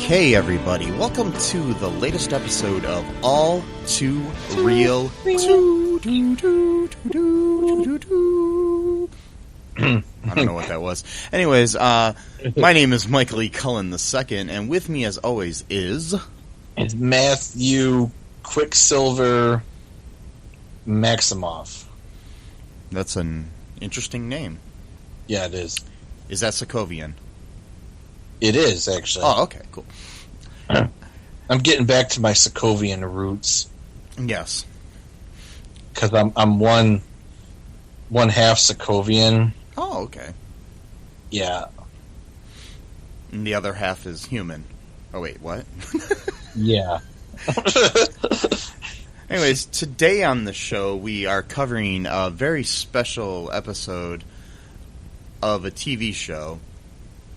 Okay, everybody, welcome to the latest episode of All2ReelToo. I don't know what that was. Anyways, my name is Michael E. Cullen II, and with me, as always, is Matthew Quicksilver Maximoff. That's an interesting name. Yeah, it is. Is that Sokovian? It is, actually. Oh, okay, cool. I'm getting back to my Sokovian roots. Yes. Because I'm one half Sokovian. Oh, okay. Yeah. And the other half is human. Oh, wait, what? Yeah. Anyways, today on the show, we are covering a very special episode of a TV show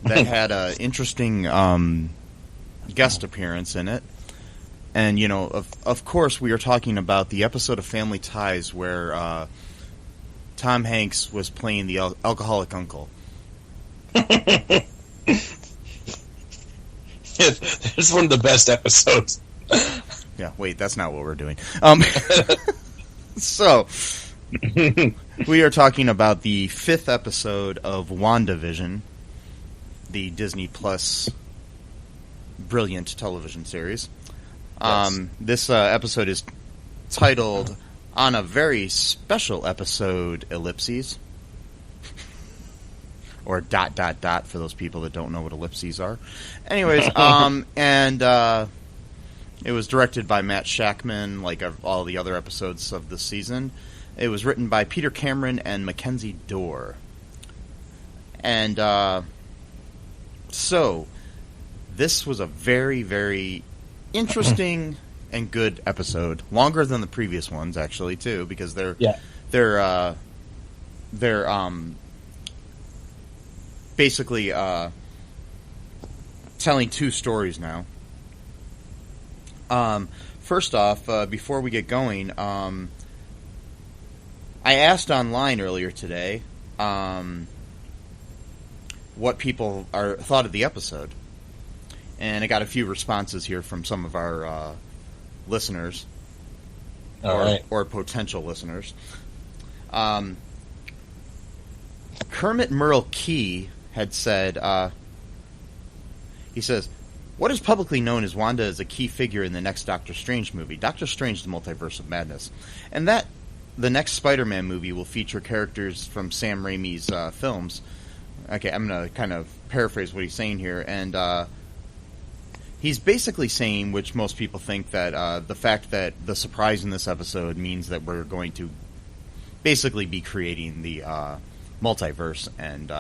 that had an interesting guest appearance in it. And, you know, of course, we are talking about the episode of Family Ties where Tom Hanks was playing the alcoholic uncle. It's one of the best episodes. Yeah, wait, that's not what we're doing. So, we are talking about the 5th episode of WandaVision, the Disney Plus brilliant television series. Yes. This episode is titled On a Very Special Episode, ellipses. Or ... for those people that don't know what ellipses are. Anyways, and it was directed by Matt Shakman, like all the other episodes of this season. It was written by Peter Cameron and Mackenzie Dorr. And, so, this was a very, very interesting and good episode. Longer than the previous ones, actually, too, because they're basically telling two stories now. First off, before we get going, I asked online earlier today what people thought of the episode, and I got a few responses here from some of our listeners, or potential listeners. Kermit Merle Key had said, he says, "What is publicly known as Wanda is a key figure in the next Doctor Strange movie, Doctor Strange: The Multiverse of Madness, and that the next Spider-Man movie will feature characters from Sam Raimi's films." Okay, I'm going to kind of paraphrase what he's saying here, and he's basically saying, which most people think, that the fact that the surprise in this episode means that we're going to basically be creating the multiverse and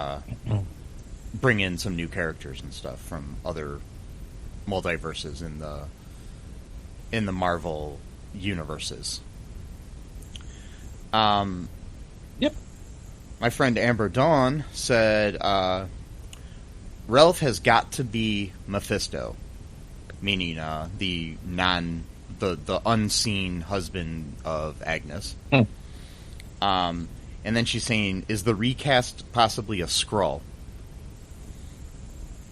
bring in some new characters and stuff from other multiverses in the Marvel universes. Yep. My friend Amber Dawn said, Ralph has got to be Mephisto, meaning the unseen husband of Agnes. And then she's saying, is the recast possibly a Skrull?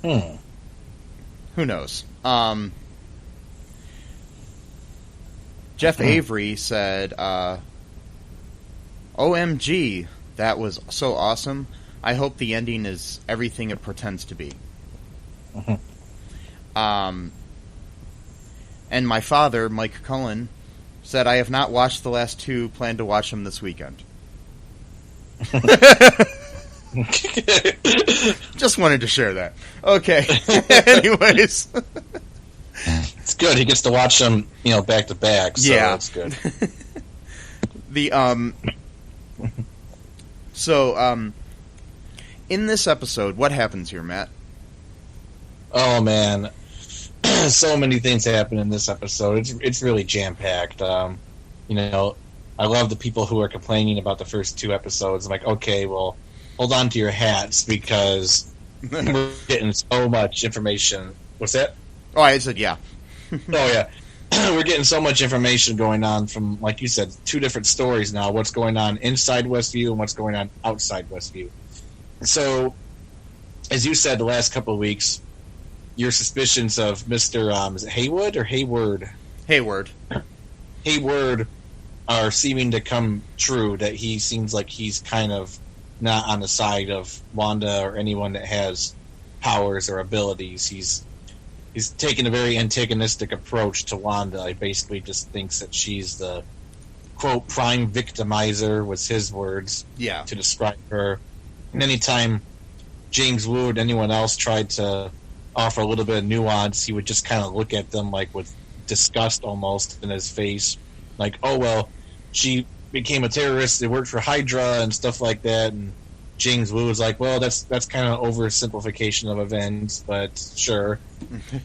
Who knows? Jeff Avery said, OMG, that was so awesome. I hope the ending is everything it pretends to be. And my father, Mike Cullen, said, I have not watched the last two, plan to watch them this weekend. Just wanted to share that. Okay. Anyways. It's good. He gets to watch them, back to back. So yeah, that's good. In this episode, what happens here, Matt? Oh man, so many things happen in this episode. It's really jam packed. I love the people who are complaining about the first 2 episodes. I'm like, okay, well, hold on to your hats because we're getting so much information. What's that? Oh, I said yeah. Oh yeah, we're getting so much information going on from, like you said, 2 different stories now. What's going on inside Westview and what's going on outside Westview. So, as you said, the last couple of weeks, your suspicions of Mr. Is it Haywood or Hayward? Hayward. Hayward are seeming to come true, that he seems like he's kind of not on the side of Wanda or anyone that has powers or abilities. He's taken a very antagonistic approach to Wanda. He basically just thinks that she's the, quote, prime victimizer, was his words, to describe her. And anytime James Wood, anyone else tried to offer a little bit of nuance, he would just kind of look at them like with disgust almost in his face. Like, oh, well, she became a terrorist, they worked for Hydra and stuff like that. And James Wood was like, well, that's kind of oversimplification of events, but sure.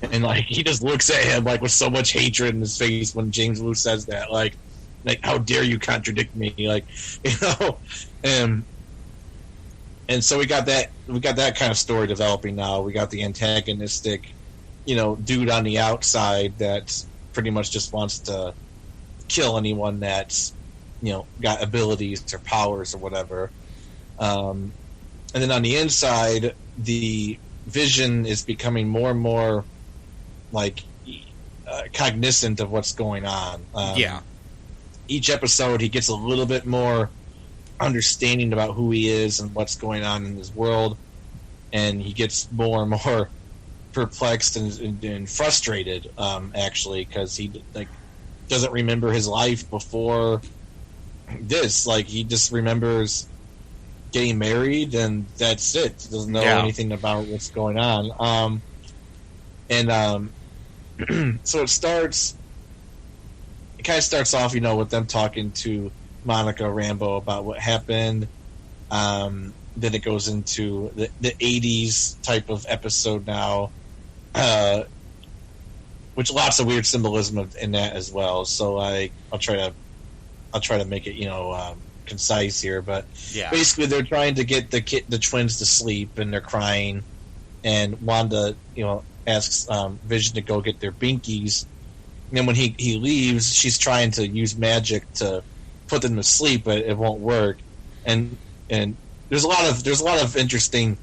And like, he just looks at him like with so much hatred in his face when James Wood says that. Like, how dare you contradict me? Like, and so we got that kind of story developing now. We got the antagonistic, dude on the outside that pretty much just wants to kill anyone that's, got abilities or powers or whatever. And then on the inside, the Vision is becoming more and more like cognizant of what's going on. Each episode, he gets a little bit more understanding about who he is and what's going on in his world, and he gets more and more perplexed and frustrated, actually, because he doesn't remember his life before this. Like, he just remembers getting married, and that's it. He doesn't know anything about what's going on. So it kind of starts off, with them talking to Monica Rambeau about what happened. Then it goes into the 80s type of episode now, which lots of weird symbolism in that as well. So I'll try to make it concise here, but basically they're trying to get the twins to sleep, and they're crying, and Wanda asks Vision to go get their binkies, and then when he leaves, she's trying to use magic to put them to sleep, but it won't work. And there's a lot of interesting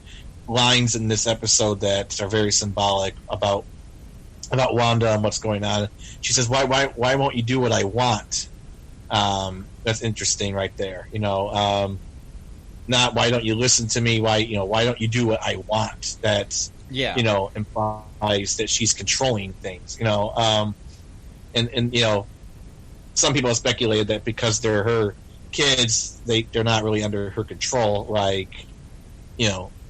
lines in this episode that are very symbolic about Wanda and what's going on. She says, "Why won't you do what I want?" That's interesting right there. Not why don't you listen to me? Why don't you do what I want? That's implies that she's controlling things. And some people have speculated that because they're her kids, they're not really under her control, like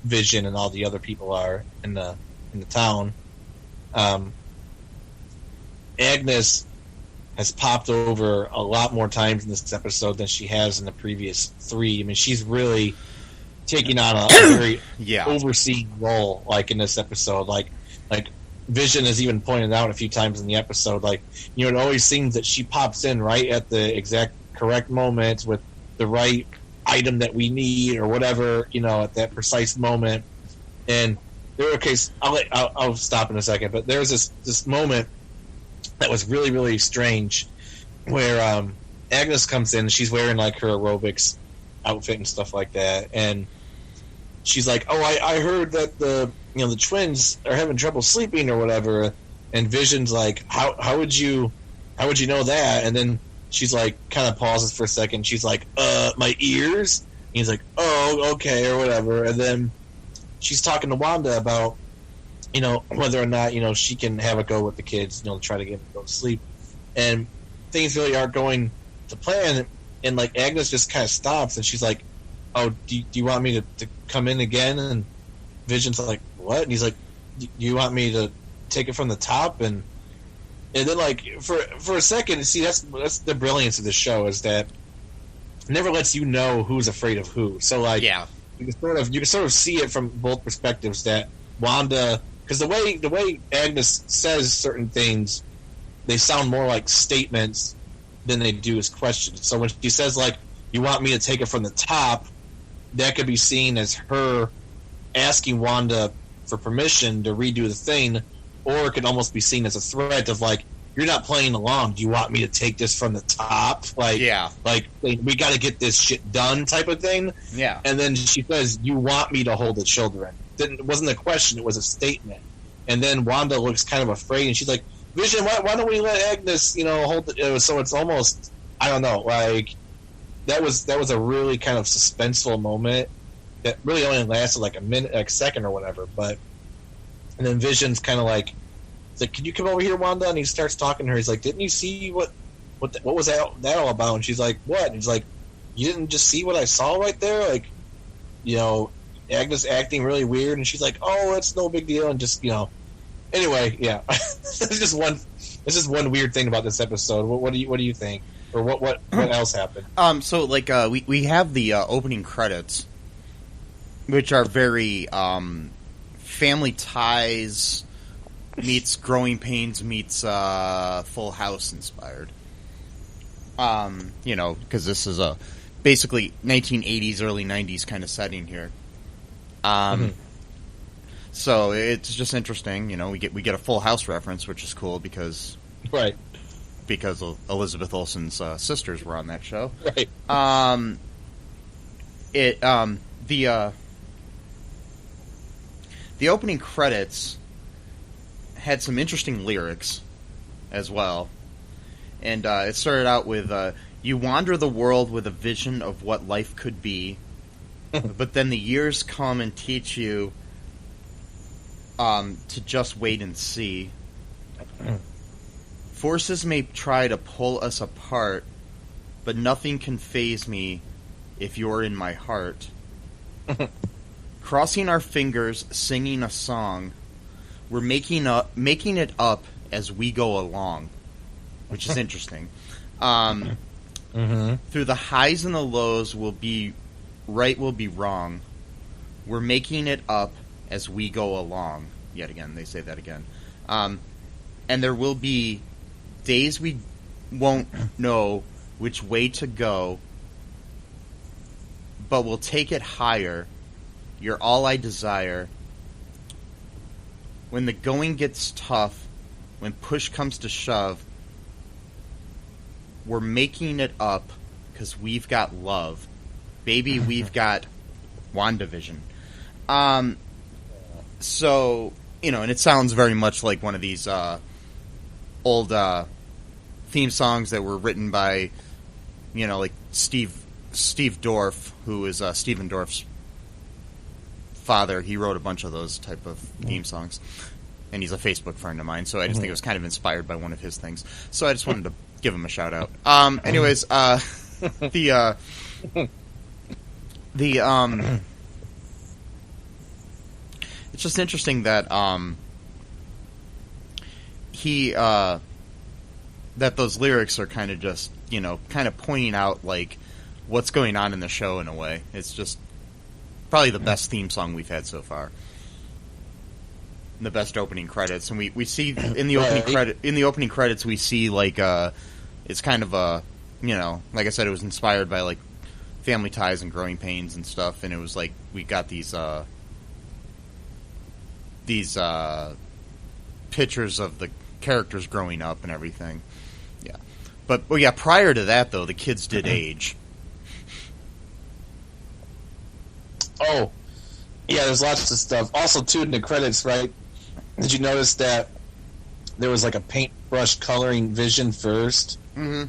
Vision and all the other people are in the town. Agnes has popped over a lot more times in this episode than she has in the previous 3. I mean, she's really taking on a very overseeing role, like in this episode. Like Vision has even pointed out a few times in the episode, it always seems that she pops in right at the exact correct moment with the right item that we need or whatever, at that precise moment. And I'll stop in a second, but there's this moment that was really, really strange where Agnes comes in, she's wearing her aerobics outfit and stuff like that, and she's like, "Oh, I heard that the twins are having trouble sleeping or whatever." And Vision's like, "How would you know that?" And then she's like, kind of pauses for a second. She's like, "My ears." And he's like, "Oh, okay," or whatever. And then she's talking to Wanda about, whether or not, she can have a go with the kids, try to get them to go to sleep. And things really aren't going to plan. And Agnes just kind of stops, and she's like, "Oh, do you want me to come in again?" And Vision's like, "What?" And he's like, "Do you want me to take it from the top?" And And then, like, for a second, see, that's the brilliance of the show, is that it never lets you know who's afraid of who. So, like, yeah, you can sort of see it from both perspectives, that Wanda, because the way Agnes says certain things, they sound more like statements than they do as questions. So when she says, like, you want me to take it from the top, that could be seen as her asking Wanda for permission to redo the thing, or it could almost be seen as a threat of, like, you're not playing along. Do you want me to take this from the top? Like, yeah, like we got to get this shit done, type of thing. Yeah. And then she says, "You want me to hold the children?" It wasn't a question; it was a statement. And then Wanda looks kind of afraid, and she's like, "Vision, why don't we let Agnes, hold it?" So it's almost, I don't know, like that was a really kind of suspenseful moment that really only lasted like a minute, like a second or whatever. But and then Vision's kind of like, he's like, "Can you come over here, Wanda?" And he starts talking to her. He's like, "Didn't you see what was that all about?" And she's like, "What?" And he's like, "You didn't just see what I saw right there? Like, Agnes acting really weird." And she's like, "Oh, it's no big deal." And just, anyway, yeah. It's just one weird thing about this episode. What do you think? Or what else happened? So like we have the opening credits, which are very Family Ties meets Growing Pains meets Full House inspired. Because this is a basically 1980s, early 90s kind of setting here. So it's just interesting. We get a Full House reference, which is cool because Elizabeth Olsen's sisters were on that show. Right. The opening credits had some interesting lyrics as well. And it started out with, "You wander the world with a vision of what life could be, but then the years come and teach you to just wait and see. Forces may try to pull us apart, but nothing can faze me if you're in my heart. Crossing our fingers, singing a song, we're making it up as we go along," which is interesting. Through the highs and the lows, we'll be right, we'll be wrong. We're making it up as we go along. Yet again, they say that again. And there will be days we won't know which way to go, but we'll take it higher. You're all I desire. When the going gets tough, when push comes to shove, we're making it up because we've got love. Baby, we've got WandaVision. So, and it sounds very much like one of these old theme songs that were written by, like Steve Dorff, who is Stephen Dorff's father. He wrote a bunch of those type of theme songs, and he's a Facebook friend of mine, so I just think it was kind of inspired by one of his things. So I just wanted to give him a shout out. Anyways, it's just interesting that that those lyrics are kind of just kind of pointing out like what's going on in the show in a way. It's just probably the best theme song we've had so far. The best opening credits, and we see in the opening credits we see like it's kind of a like I said, it was inspired by like Family Ties and Growing Pains and stuff, and it was like we got these pictures of the characters growing up and everything. Yeah, but prior to that though, the kids did age. Oh, yeah, there's lots of stuff. Also, too, in the credits, right? Did you notice that there was like a paintbrush coloring Vision first? Mm-hmm.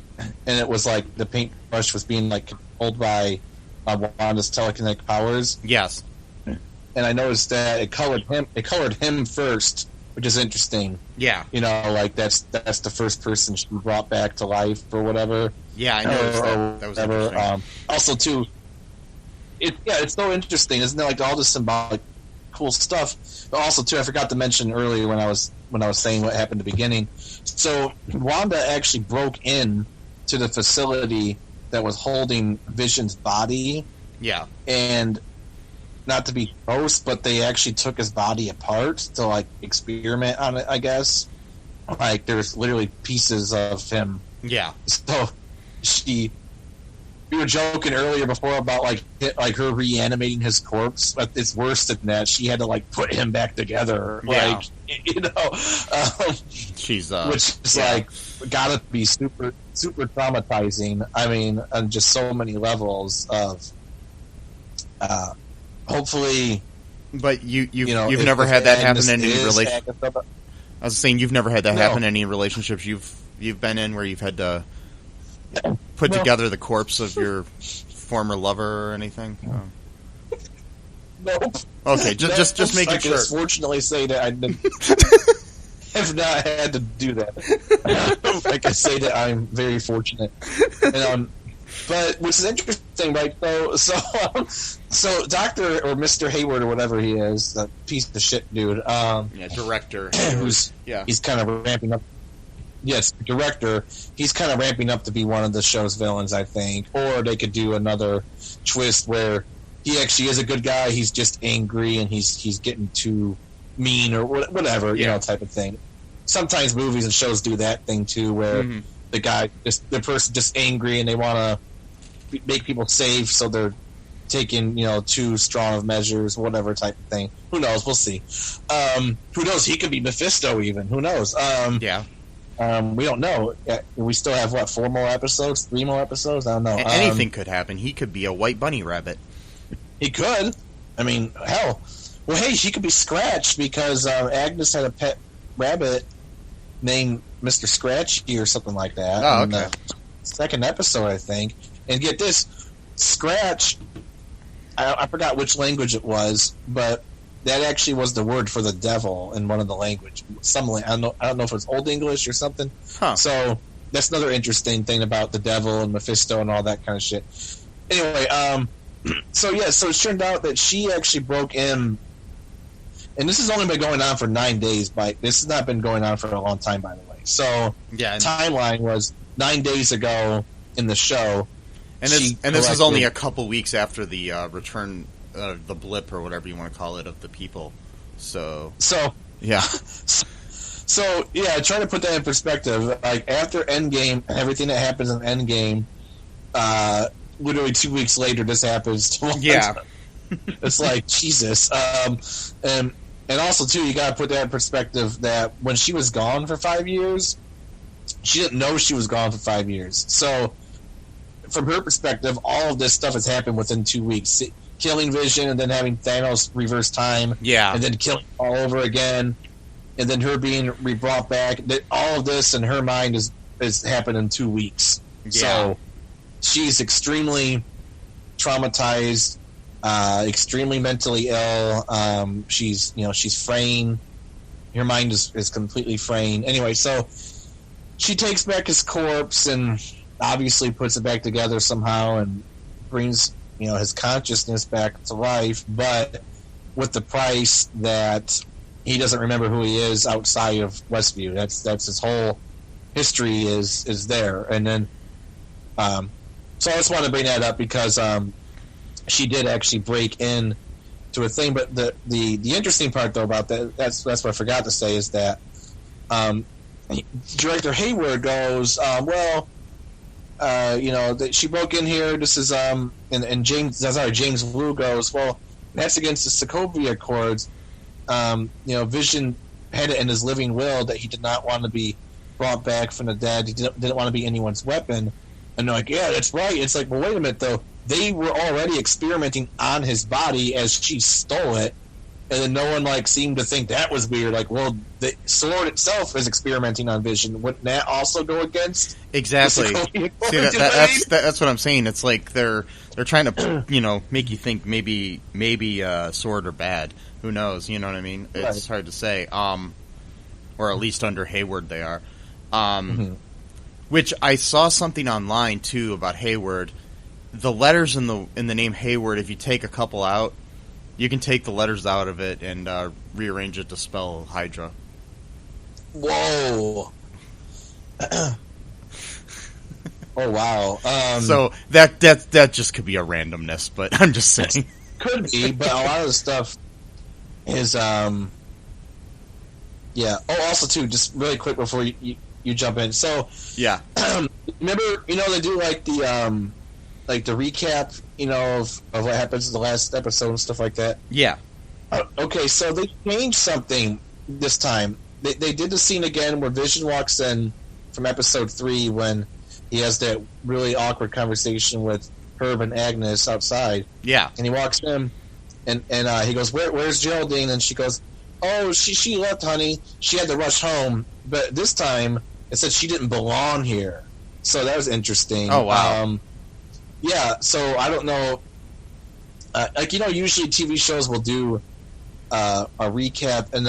And it was like the paintbrush was being like controlled by Wanda's telekinetic powers. Yes. And I noticed that it colored him first, which is interesting. Yeah. Like that's the first person she brought back to life or whatever. Yeah, I noticed that. That was interesting. Also, too, it's so interesting, isn't it? Like all the symbolic cool stuff. But also, too, I forgot to mention earlier when I was saying what happened at the beginning. So Wanda actually broke in to the facility that was holding Vision's body. Yeah. And not to be gross, but they actually took his body apart to, like, experiment on it, I guess. Like, there's literally pieces of him. Yeah. So we were joking earlier before about like her reanimating his corpse, but it's worse than that. She had to, like, put him back together. Yeah. Like, you know, she's which is like gotta be super super traumatizing. I mean, on just so many levels of hopefully. But you've never had that happen in any relationship. I was saying you've never had that happen in any relationships you've been in where you've had to put together the corpse of your former lover or anything. Oh. Nope. Okay, just making sure. I can fortunately say that I have not had to do that. I can say that I'm very fortunate. And, but which is interesting, right? So Dr. or Mr. Hayward or whatever he is, that piece of shit dude. Director. He's kind of ramping up. Yes, director. He's kind of ramping up to be one of the show's villains, I think. Or they could do another twist where he actually is a good guy. He's just angry and he's getting too mean or whatever, you know, type of thing. Sometimes movies and shows do that thing too, where the person just angry and they want to make people safe, so they're taking, you know, too strong of measures, whatever type of thing. Who knows? We'll see. Who knows? He could be Mephisto even. Who knows? We don't know. We still have, 3 more episodes? I don't know. Anything could happen. He could be a white bunny rabbit. He could. I mean, hell. Well, hey, she could be Scratch because Agnes had a pet rabbit named Mr. Scratchy or something like that. Oh, okay. In the second episode, I think. And get this, Scratch, I forgot which language it was, but that actually was the word for the devil in one of the language. I don't know if it was Old English or something. Huh. So that's another interesting thing about the devil and Mephisto and all that kind of shit. Anyway, so it turned out that she actually broke in, and this has only been going on for 9 days. But this has not been going on for a long time, by the way. So timeline was 9 days ago in the show, and this was only a couple weeks after the return. The blip or whatever you want to call it of the people. So yeah. So trying to put that in perspective, like after Endgame, everything that happens in Endgame, literally 2 weeks later, this happens to Wanda. Yeah. It's like Jesus. And also too, you got to put that in perspective that when she was gone for 5 years, she didn't know she was gone for 5 years. So from her perspective, all of this stuff has happened within 2 weeks. Killing Vision and then having Thanos reverse time, and then killing all over again, and then her being brought back. All of this in her mind is happened in 2 weeks. Yeah. So she's extremely traumatized, extremely mentally ill. She's fraying. Her mind is completely fraying. Anyway, so she takes back his corpse and obviously puts it back together somehow and brings his consciousness back to life, but with the price that he doesn't remember who he is outside of Westview. That's his whole history is there. And then, so I just want to bring that up because she did actually break in to a thing. But the interesting part though about that's what I forgot to say is that Director Hayward goes, that she broke in here. This is and James Wu goes, well, that's against the Sokovia Accords. Vision had it in his living will that he did not want to be brought back from the dead. He didn't want to be anyone's weapon. And they're like, yeah, that's right. It's like, well, wait a minute though. They were already experimenting on his body as she stole it, and then no one seemed to think that was weird. Like, well, the sword itself is experimenting on Vision. Wouldn't that also go against exactly? See, that's what I'm saying. It's like they're trying to make you think maybe sword are bad. Who knows? You know what I mean? It's hard to say. Or at least under Hayward they are. Which I saw something online too about Hayward. The letters in the name Hayward, if you take a couple out, You can take the letters out of it and rearrange it to spell Hydra. Whoa. Oh, wow. So that just could be a randomness, but I'm just saying. Could be, but a lot of the stuff is, yeah. Oh, also, too, just really quick before you jump in. So, yeah. Remember, they do, like, the recap, of what happens in the last episode and stuff like that? Yeah. Okay, so they changed something this time. They did the scene again where Vision walks in from episode 3 when he has that really awkward conversation with Herb and Agnes outside. Yeah. And he walks in, and he goes, Where's Geraldine? And she goes, oh, she left, honey. She had to rush home. But this time, it said she didn't belong here. So that was interesting. Oh, wow. Yeah, so I don't know. Usually TV shows will do a recap, and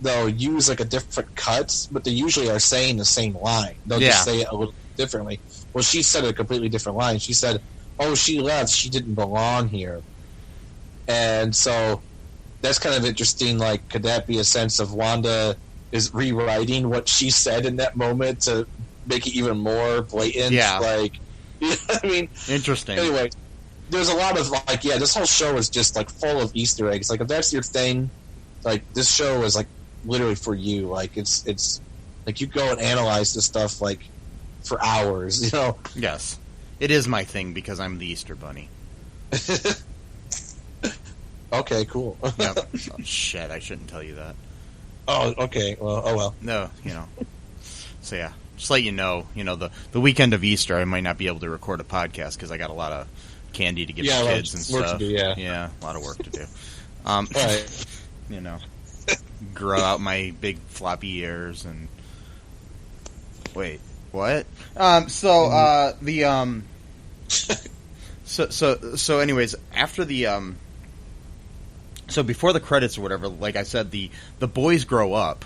they'll use, like, a different cut, but they usually are saying the same line. They'll just say it a little differently. Well, she said a completely different line. She said, oh, she left. She didn't belong here. And so that's kind of interesting. Like, could that be a sense of Wanda is rewriting what she said in that moment to make it even more blatant? Yeah. Like, you know what I mean? Interesting. Anyway, there's a lot of, like, yeah, this whole show is just, like, full of Easter eggs. Like, if that's your thing, like, this show is, like, literally for you. Like, it's like, you go and analyze this stuff, like, for hours, Yes. It is my thing because I'm the Easter Bunny. Okay, cool. Yep. Oh, shit, I shouldn't tell you that. Oh, okay. Well, oh well. No, So, yeah. Just let you know, the weekend of Easter, I might not be able to record a podcast because I got a lot of candy to give the kids and stuff. To do, yeah. Yeah, a lot of work to do. Right. Grow out my big floppy ears and... Wait, what? So anyways, after the, so before the credits or whatever, like I said, the boys grow up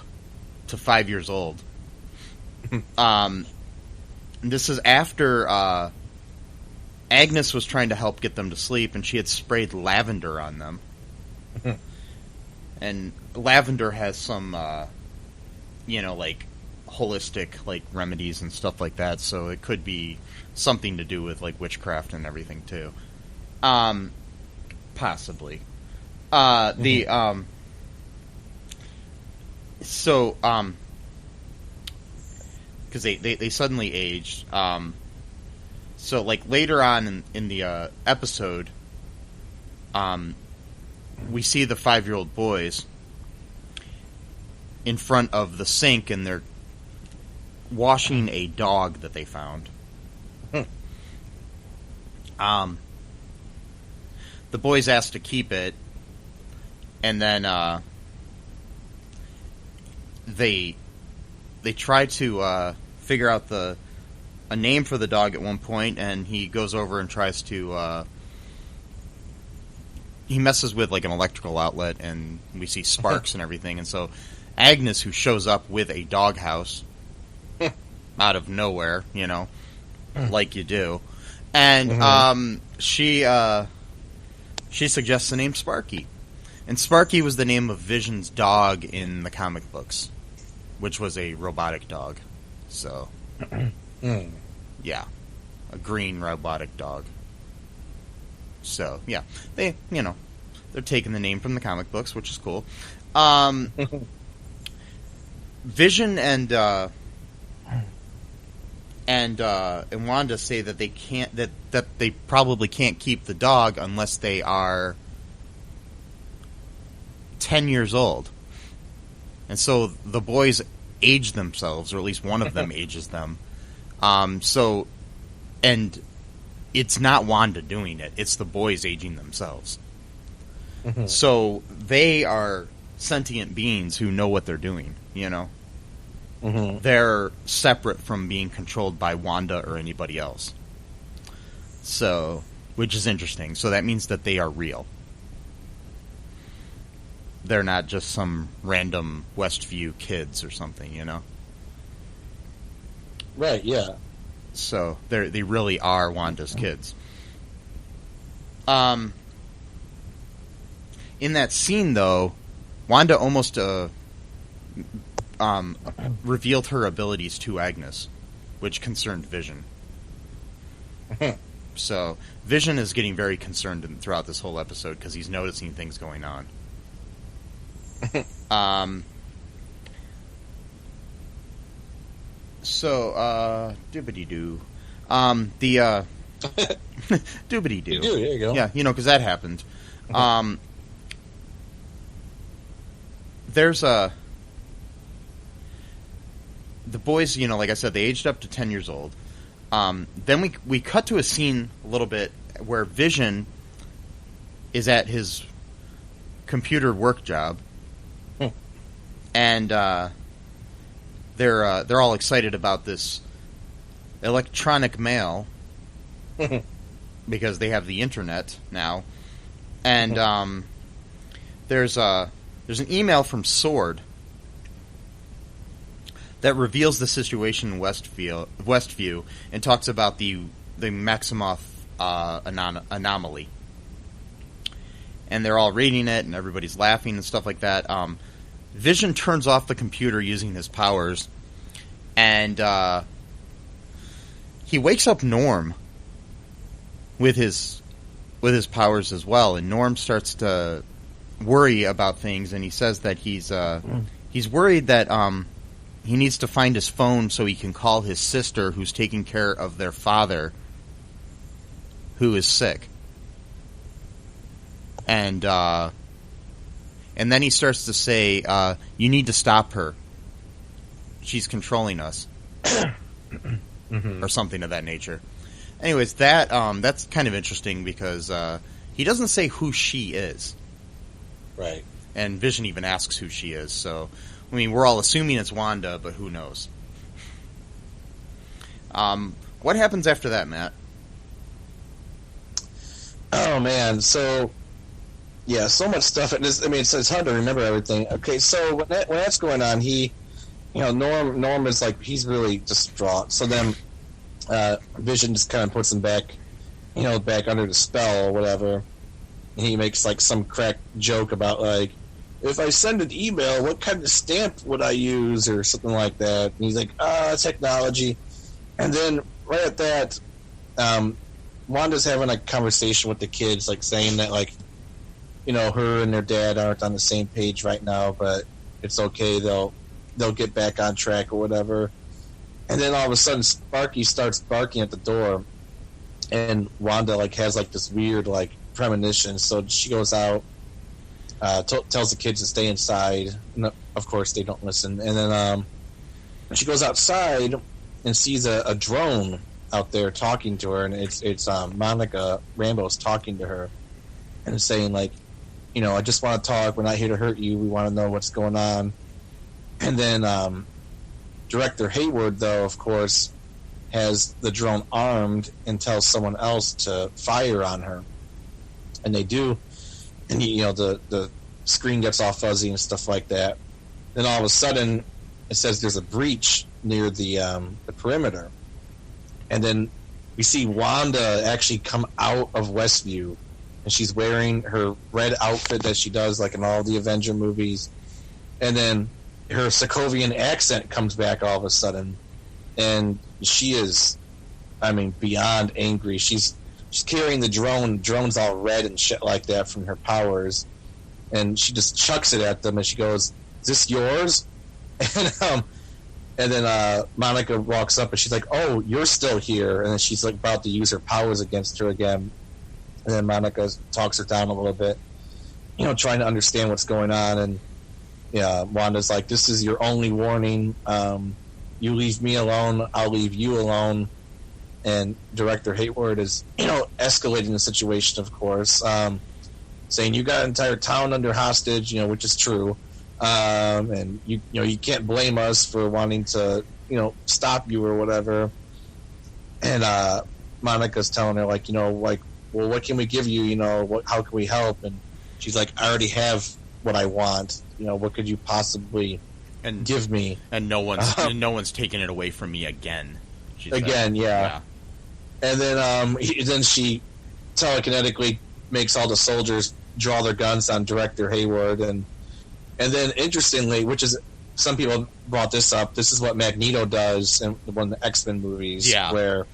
to 5 years old. This is after Agnes was trying to help get them to sleep, and she had sprayed lavender on them. And lavender has some, like holistic like remedies and stuff like that, so it could be something to do with like witchcraft and everything too. Possibly. Because they suddenly aged. So like later on in the episode, we see the 5-year-old boys in front of the sink, and they're washing a dog that they found. The boys asked to keep it, and then they try to figure out a name for the dog at one point, and he goes over and tries to he messes with like an electrical outlet, and we see sparks and everything, and so Agnes, who shows up with a doghouse out of nowhere, like you do, and she suggests the name Sparky. And Sparky was the name of Vision's dog in the comic books, which was a robotic dog. So, yeah, a green robotic dog. So, yeah, they're taking the name from the comic books, which is cool. Vision and Wanda say that they can't, that they probably can't keep the dog unless they are 10 years old. And so the boys age themselves, or at least one of them ages them. And it's not Wanda doing it, it's the boys aging themselves. So they are sentient beings who know what they're doing, They're separate from being controlled by Wanda or anybody else. So, which is interesting. So that means that they are real. They're not just some random Westview kids or something, Right, yeah. So they really are Wanda's kids. in that scene, though, Wanda almost revealed her abilities to Agnes, which concerned Vision. So Vision is getting very concerned throughout this whole episode because he's noticing things going on. Doobity-doo. Doobity-doo. There you go. Yeah, because that happened. There's the boys, like I said, they aged up to 10 years old. Then we cut to a scene a little bit where Vision is at his computer work job, and they're all excited about this electronic mail because they have the internet now, and there's an email from Sword that reveals the situation in Westview and talks about the Maximoff anomaly. And they're all reading it, and everybody's laughing and stuff like that. Vision turns off the computer using his powers, and he wakes up Norm with his powers as well. And Norm starts to worry about things, and he says that he's worried that he needs to find his phone so he can call his sister, who's taking care of their father, who is sick. And then he starts to say, "You need to stop her. She's controlling us," or something of that nature. Anyways, that's kind of interesting because he doesn't say who she is, right? And Vision even asks who she is. So, I mean, we're all assuming it's Wanda, but who knows? What happens after that, Matt? Oh man, so yeah, so much stuff. It's hard to remember everything. Okay, so when that's going on, Norm is like, he's really distraught. So then Vision just kind of puts him back, back under the spell or whatever. And he makes like some crack joke about like, if I send an email, what kind of stamp would I use, or something like that. And he's like, technology. And then right at that, Wanda's having a conversation with the kids, like saying that like, her and their dad aren't on the same page right now, but it's okay. They'll get back on track or whatever. And then all of a sudden, Sparky starts barking at the door, and Wanda like has like this weird like premonition. So she goes out, tells the kids to stay inside. And of course, they don't listen. And then she goes outside and sees a drone out there talking to her, and it's Monica Rambeau's talking to her and saying like, I just want to talk. We're not here to hurt you. We want to know what's going on. And then Director Hayward, though, of course, has the drone armed and tells someone else to fire on her. And they do. And, the screen gets all fuzzy and stuff like that. Then all of a sudden, it says there's a breach near the perimeter. And then we see Wanda actually come out of Westview. And she's wearing her red outfit that she does like in all the Avenger movies. And then her Sokovian accent comes back all of a sudden. And she is, beyond angry. She's carrying the drone. The drone's all red and shit like that from her powers. And she just chucks it at them and she goes, "Is this yours?" And then Monica walks up and she's like, "Oh, you're still here." And then she's like about to use her powers against her again. And then Monica talks her down a little bit, trying to understand what's going on. And Wanda's like, "This is your only warning. You leave me alone, I'll leave you alone." And Director Hayward is, escalating the situation, of course, saying you got an entire town under hostage, which is true. And you can't blame us for wanting to, stop you or whatever. And Monica's telling her like, well, what can we give you? How can we help? And she's like, "I already have what I want. What could you possibly give me?" And no one's taking it away from me again. Again, yeah. And then then she telekinetically makes all the soldiers draw their guns on director Hayward, and then interestingly, which is some people brought this up. This is what Magneto does in one of the X-Men movies, where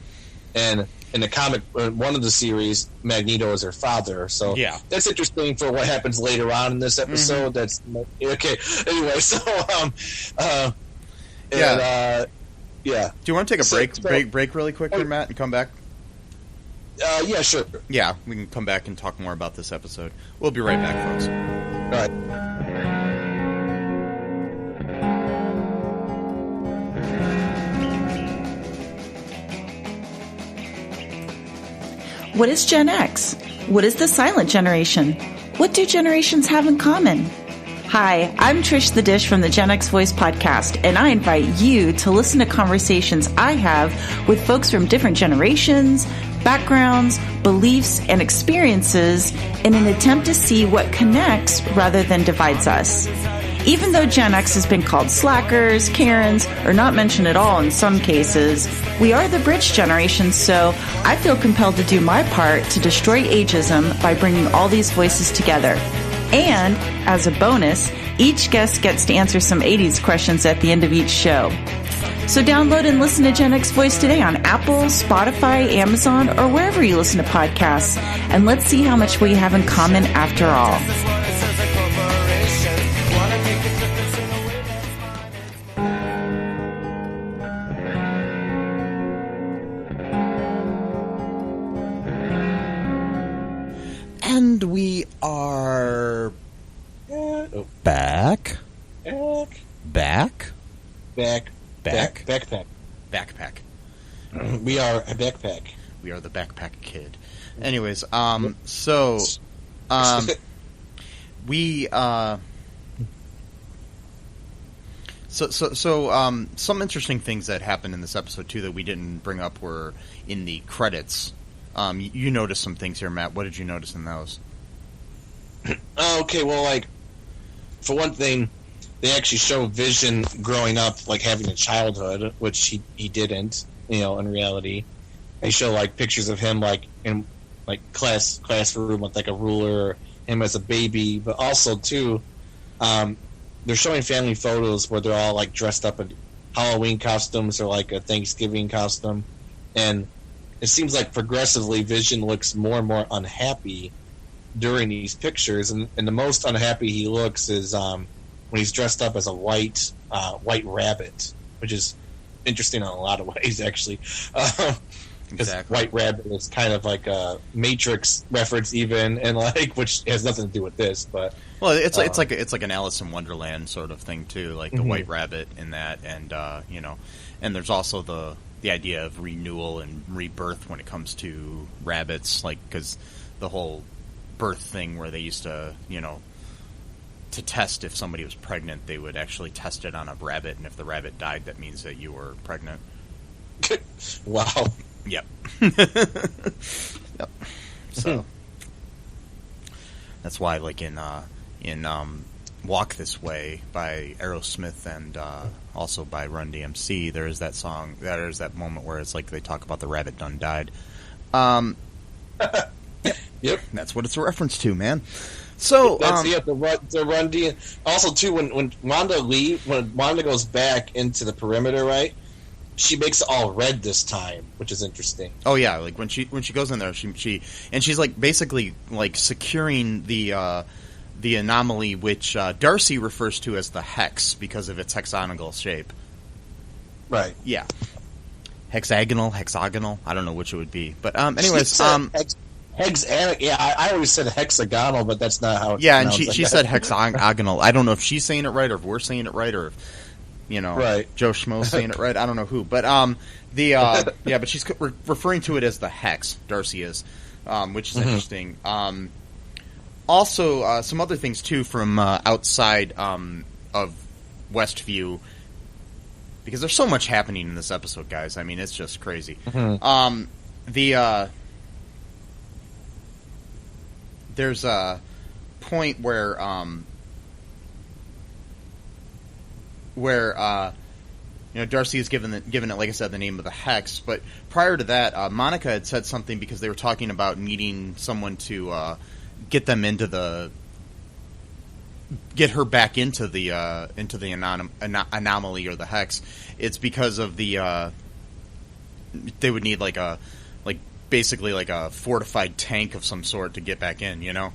and in the comic, one of the series, Magneto is her father. So that's interesting for what happens later on in this episode. That's okay. Anyway, so Do you want to take a break really quick here, Matt, and come back? Yeah, sure. Yeah, we can come back and talk more about this episode. We'll be right back, folks. All right. What is Gen X? What is the silent generation? What do generations have in common? Hi, I'm Trish the Dish from the Gen X Voice podcast, and I invite you to listen to conversations I have with folks from different generations, backgrounds, beliefs, and experiences in an attempt to see what connects rather than divides us. Even though Gen X has been called slackers, Karens, or not mentioned at all in some cases, we are the bridge generation, so I feel compelled to do my part to destroy ageism by bringing all these voices together. And, as a bonus, each guest gets to answer some 80s questions at the end of each show. So download and listen to Gen X Voice today on Apple, Spotify, Amazon, or wherever you listen to podcasts. And let's see how much we have in common after all. And we are back. Backpack. We are a backpack. We are the backpack kid. Anyways, some interesting things that happened in this episode too that we didn't bring up were in the credits. You noticed some things here, Matt. What did you notice in those? Okay, well, like, for one thing, they actually show Vision growing up, like, having a childhood, which he didn't, in reality. They show, like, pictures of him, like, in, like, classroom with, like, a ruler, him as a baby, but also, too, they're showing family photos where they're all, like, dressed up in Halloween costumes or, like, a Thanksgiving costume, and it seems like progressively Vision looks more and more unhappy during these pictures, and the most unhappy he looks is when he's dressed up as a white rabbit, which is interesting in a lot of ways, actually. Because White Rabbit is kind of like a Matrix reference, even, and like which has nothing to do with this, but it's like an Alice in Wonderland sort of thing too, like the White Rabbit in that, and and there's also the idea of renewal and rebirth when it comes to rabbits, like because the whole birth thing where they used to, to test if somebody was pregnant, they would actually test it on a rabbit, and if the rabbit died, that means that you were pregnant. Wow. Yep. Yep. So that's why, like in Walk This Way by Aerosmith and also by Run DMC, there is that song, there's that moment where it's like they talk about the rabbit done died. Yep, that's what it's a reference to, man. So that's the Run DMC. Also, too, when Wanda goes back into the perimeter, right? She makes it all red this time, which is interesting. Oh yeah, like when she goes in there, she's like basically like securing the anomaly, which Darcy refers to as the hex because of its hexagonal shape. Right. Yeah. Hexagonal. I don't know which it would be, but anyways, yeah, I always said hexagonal, but that's not how. Yeah, and she said hexagonal. I don't know if she's saying it right or if we're saying it right or if, right. Joe Schmo's saying it right. I don't know who, but but she's referring to it as the hex. Darcy is, which is interesting. Also, some other things too from outside of Westview, because there's so much happening in this episode, guys. I mean, it's just crazy. There's a point where Darcy is given it, like I said, the name of the hex. But prior to that, Monica had said something because they were talking about needing someone to get them get her back into the anomaly or the hex, it's because of the they would need basically a fortified tank of some sort to get back in, you know?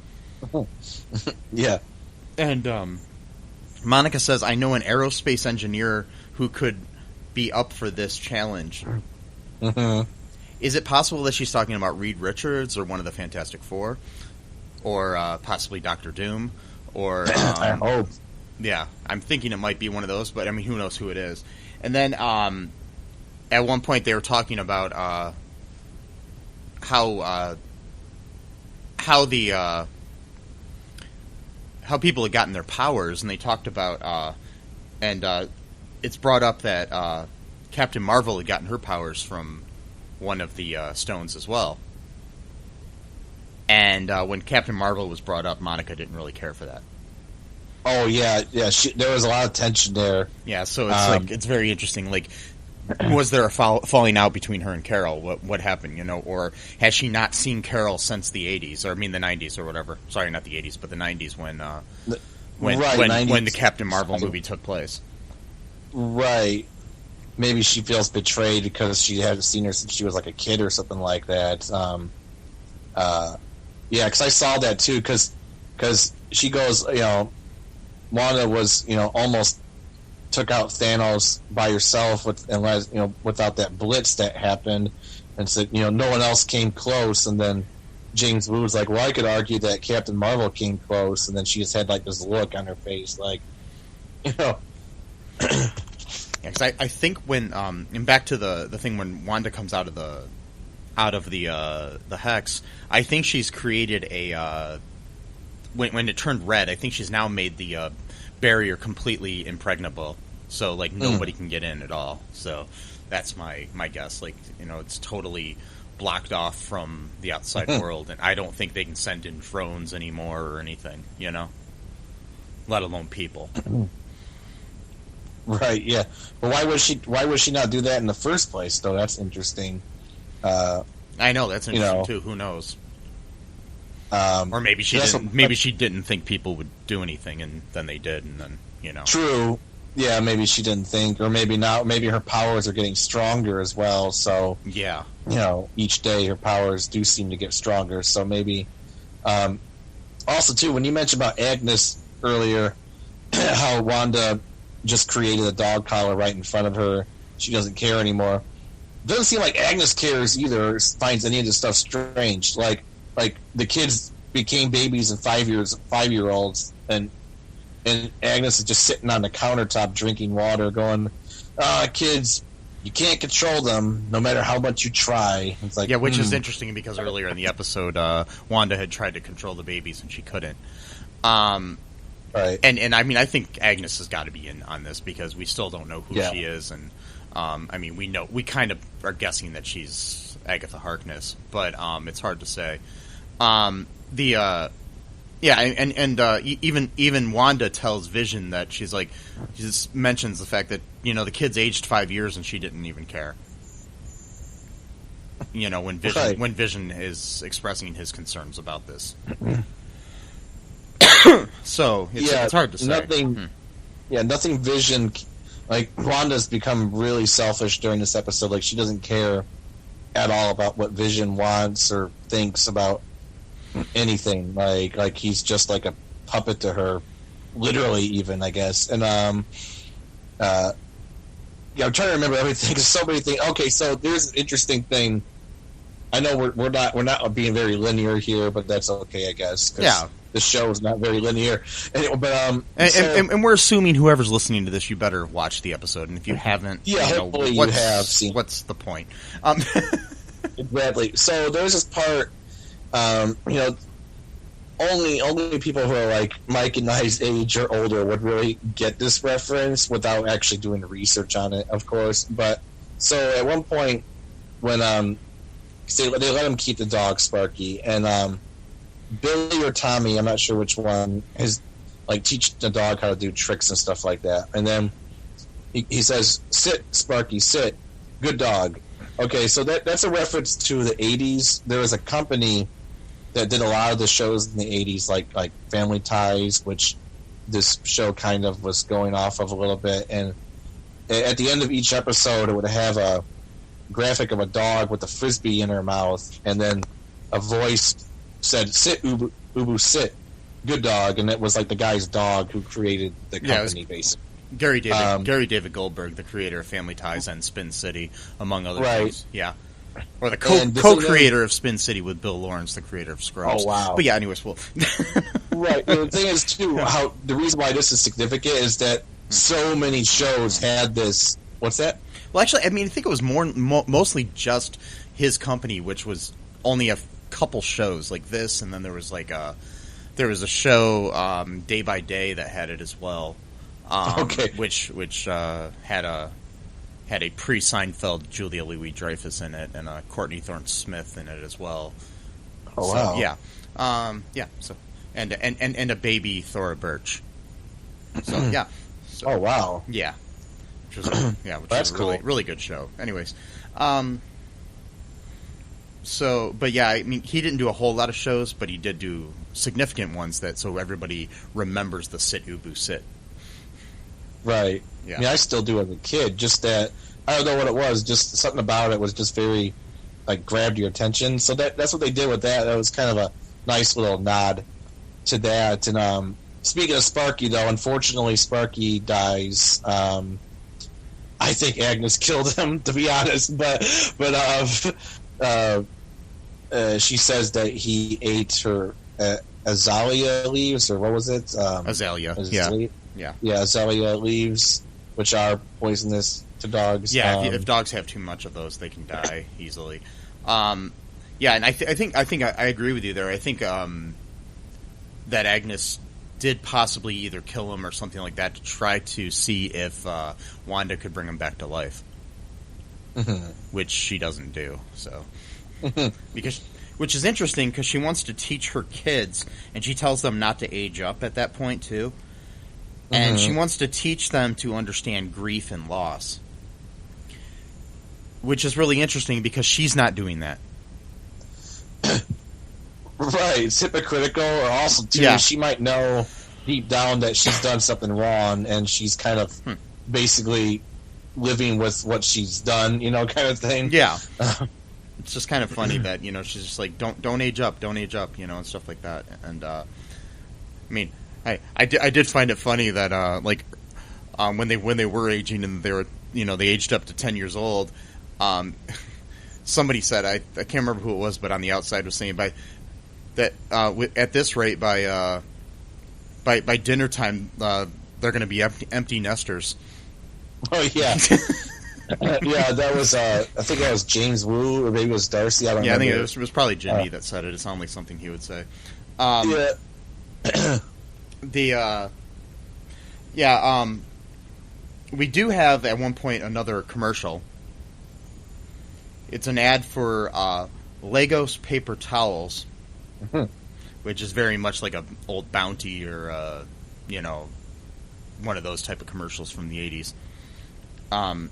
Yeah. And Monica says, I know an aerospace engineer who could be up for this challenge. Mm-hmm. Is it possible that she's talking about Reed Richards or one of the Fantastic Four? Or possibly Doctor Doom? Or I hope. Yeah, I'm thinking it might be one of those, but I mean, who knows who it is? And then at one point they were talking about how people had gotten their powers, and they talked about it's brought up that Captain Marvel had gotten her powers from one of the stones as well. And when Captain Marvel was brought up, Monica didn't really care for that. Oh yeah. There was a lot of tension there. Yeah, so it's it's very interesting. Like, was there a falling out between her and Carol? What happened? You know, or has she not seen Carol since the '80s, or I mean the '90s or whatever? Sorry, not the '80s, but the '90s when the Captain Marvel movie took place. Right. Maybe she feels betrayed because she hadn't seen her since she was like a kid or something like that. Yeah, because I saw that too. Because she goes, Wanda was, almost took out Thanos by herself without that blitz that happened, and said, no one else came close. And then James Wu was like, well, I could argue that Captain Marvel came close, and then she just had like this look on her face, like, Yeah, because I think when and back to the thing when Wanda comes out of the hex, I think she's created a when it turned red, I think she's now made the barrier completely impregnable, so like nobody can get in at all. So that's my guess. Like, it's totally blocked off from the outside world, and I don't think they can send in drones anymore or anything. Let alone people. Right, yeah. But why would she not do that in the first place, though? That's interesting. I know, that's interesting too. Who knows? Or maybe she didn't. Maybe she didn't think people would do anything, and then they did, and then True. Yeah, maybe she didn't think, or maybe not. Maybe her powers are getting stronger as well. So yeah, each day her powers do seem to get stronger. So maybe. Also, too, when you mentioned about Agnes earlier, how Wanda just created a dog collar right in front of her. She doesn't care anymore. It doesn't seem like Agnes cares either, or finds any of this stuff strange. Like the kids became babies and 5-year-olds, and Agnes is just sitting on the countertop drinking water, going, kids, you can't control them no matter how much you try. It's like, which is interesting because earlier in the episode, Wanda had tried to control the babies and she couldn't. Right. And I mean, I think Agnes has got to be in on this because we still don't know who she is, and I mean, we kind of are guessing that she's Agatha Harkness, but it's hard to say. Even Wanda tells Vision that she just mentions the fact that the kid's aged 5 years and she didn't even care. When Vision is expressing his concerns about this. So it's hard to say. Nothing Vision. Like, Wanda's become really selfish during this episode. Like, she doesn't care at all about what Vision wants or thinks about anything. Like he's just like a puppet to her, literally, even, I guess. And I'm trying to remember everything. There's so many things. Okay, so there's an interesting thing. I know we're not being very linear here, but that's okay, I guess. Yeah. The show is not very linear, and we're assuming whoever's listening to this, you better watch the episode, and if you haven't, hopefully you have seen. What's the point? Exactly. So there's this part, only people who are like Mike and I's age or older would really get this reference without actually doing the research on it, of course. But so at one point when they let him keep the dog Sparky, and Billy or Tommy, I'm not sure which one, is like teach the dog how to do tricks and stuff like that. And then he says, "Sit, Sparky, sit. Good dog." Okay, so that's a reference to the 80s. There was a company that did a lot of the shows in the 80s, like Family Ties, which this show kind of was going off of a little bit. And at the end of each episode, it would have a graphic of a dog with a frisbee in her mouth, and then a voice said, "Sit, Ubu, Ubu, sit, good dog," and it was like the guy's dog who created the company, basically. Gary David Goldberg, the creator of Family Ties and Spin City, among other things. Yeah. Or the co-creator of Spin City with Bill Lawrence, the creator of Scrubs. Oh, wow. But yeah, anyways, well... Right. The thing is, too, the reason why this is significant is that so many shows had this... What's that? Well, actually, I mean, I think it was mostly just his company, which was only a couple shows like this, and then there was a show, Day by Day, that had it as well. Which had a pre-Seinfeld Julia Louis-Dreyfus in it, and Courtney Thorne-Smith in it as well. Oh, wow. Yeah. So and a baby Thora Birch. So yeah. So, oh, wow. Yeah. Which was That's a cool. really good show. Anyways, so, but yeah, I mean, he didn't do a whole lot of shows, but he did do significant ones so everybody remembers the Sit Ubu Sit. Right. Yeah. I mean, I still do as a kid. Just that, I don't know what it was. Just something about it was just very, grabbed your attention. So that's what they did with that. That was kind of a nice little nod to that. And speaking of Sparky, though, unfortunately, Sparky dies. I think Agnes killed him, to be honest. But she says that he ate her azalea leaves, or what was it? Azalea. Yeah, azalea leaves, which are poisonous to dogs. Yeah, if dogs have too much of those, they can die easily. And I think I agree with you there. I think that Agnes did possibly either kill him or something like that to try to see if Wanda could bring him back to life, which she doesn't do. So, which is interesting because she wants to teach her kids, and she tells them not to age up at that point too. And she wants to teach them to understand grief and loss, which is really interesting because she's not doing that. Right. It's hypocritical, or also, too, she might know deep down that she's done something wrong, and she's kind of basically living with what she's done, kind of thing. Yeah. It's just kind of funny that, she's just like, don't age up, and stuff like that. And, I mean... I did find it funny that when they were aging and they were they aged up to 10 years old, somebody said I can't remember who it was, but on the outside was saying at this rate by dinner time they're going to be empty nesters. Oh yeah. Yeah, that was I think that was James Wu, or maybe it was Darcy. I don't know. Yeah, I think it was probably Jimmy that said it. It sounded like something he would say. We do have at one point another commercial. It's an ad for Legos paper towels, which is very much like an old Bounty or one of those type of commercials from the 80s.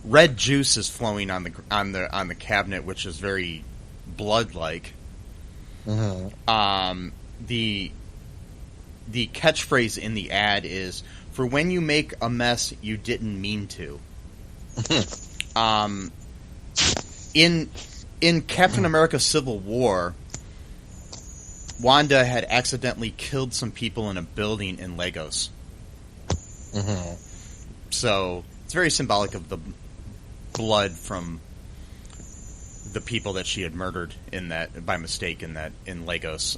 Red juice is flowing on the cabinet, which is very blood-like. The catchphrase in the ad is, "For when you make a mess you didn't mean to." In Captain America Civil War, Wanda had accidentally killed some people in a building in Legos. So it's very symbolic of the blood from the people that she had murdered by mistake in Legos.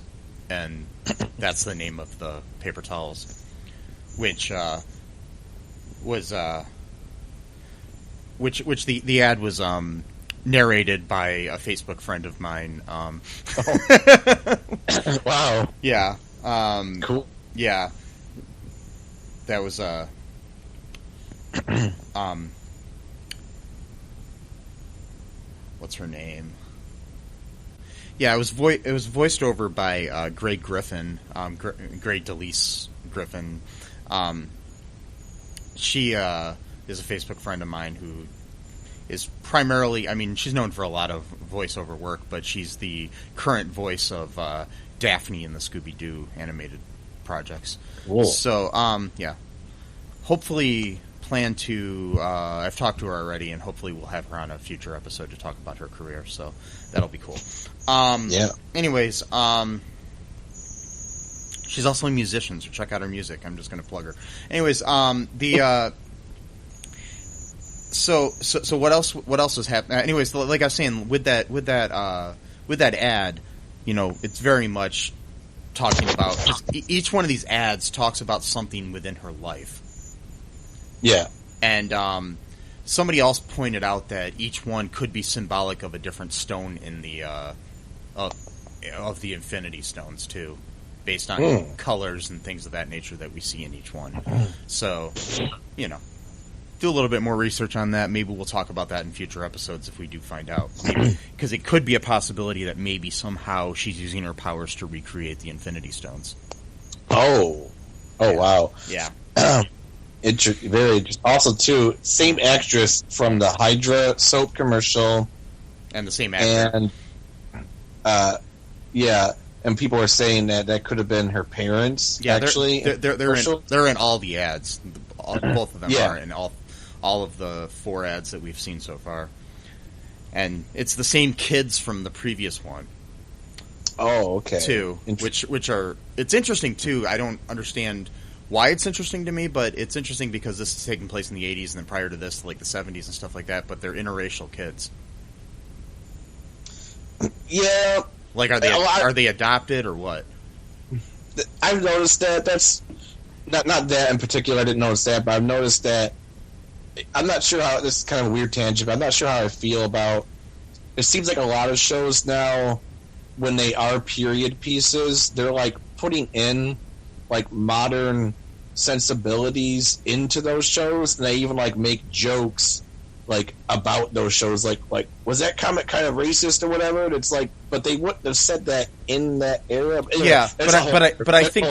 And that's the name of the paper towels, which was the ad was narrated by a Facebook friend of mine. Wow. Yeah. Cool. Yeah. That was what's her name? Yeah, it was voiced over by Greg Griffin, Greg DeLise Griffin. She is a Facebook friend of mine who is primarily, I mean, she's known for a lot of voiceover work, but she's the current voice of Daphne in the Scooby-Doo animated projects. Whoa. So, yeah. Hopefully plan to, I've talked to her already, and hopefully we'll have her on a future episode to talk about her career, so that'll be cool. Yeah. Anyways, she's also a musician, so check out her music. I'm just going to plug her. Anyways, So what else was happening? Anyways, like I was saying, with that ad, you know, it's very much talking about each one of these ads talks about something within her life. Yeah, and somebody else pointed out that each one could be symbolic of a different stone in the of the Infinity Stones too, based on colors and things of that nature that we see in each one. So, you know. Do a little bit more research on that. Maybe we'll talk about that in future episodes if we do find out. Because it could be a possibility that maybe somehow she's using her powers to recreate the Infinity Stones. Oh, yeah. Wow. Yeah. Very interesting. Also, too, same actress from the Hydra soap commercial. And the same actor. And, yeah, and people are saying that could have been her parents, actually. They're in all the ads. Both of them are in all of the 4 ads that we've seen so far. And it's the same kids from the previous one. Oh, okay. Too, which are... It's interesting, too. I don't understand why it's interesting to me, but it's interesting because this is taking place in the 80s, and then prior to this, like the 70s and stuff like that, but they're interracial kids. Yeah. Like, are they adopted, or what? I've noticed that. That's... Not that in particular, I didn't notice that, but I've noticed that. I'm not sure how, this is kind of a weird tangent, but I'm not sure how I feel about, it seems like a lot of shows now, when they are period pieces, they're like putting in like modern sensibilities into those shows, and they even like make jokes like about those shows, like was that comment kind of racist or whatever? And it's like, but they wouldn't have said that in that era. Anyway, yeah, but I think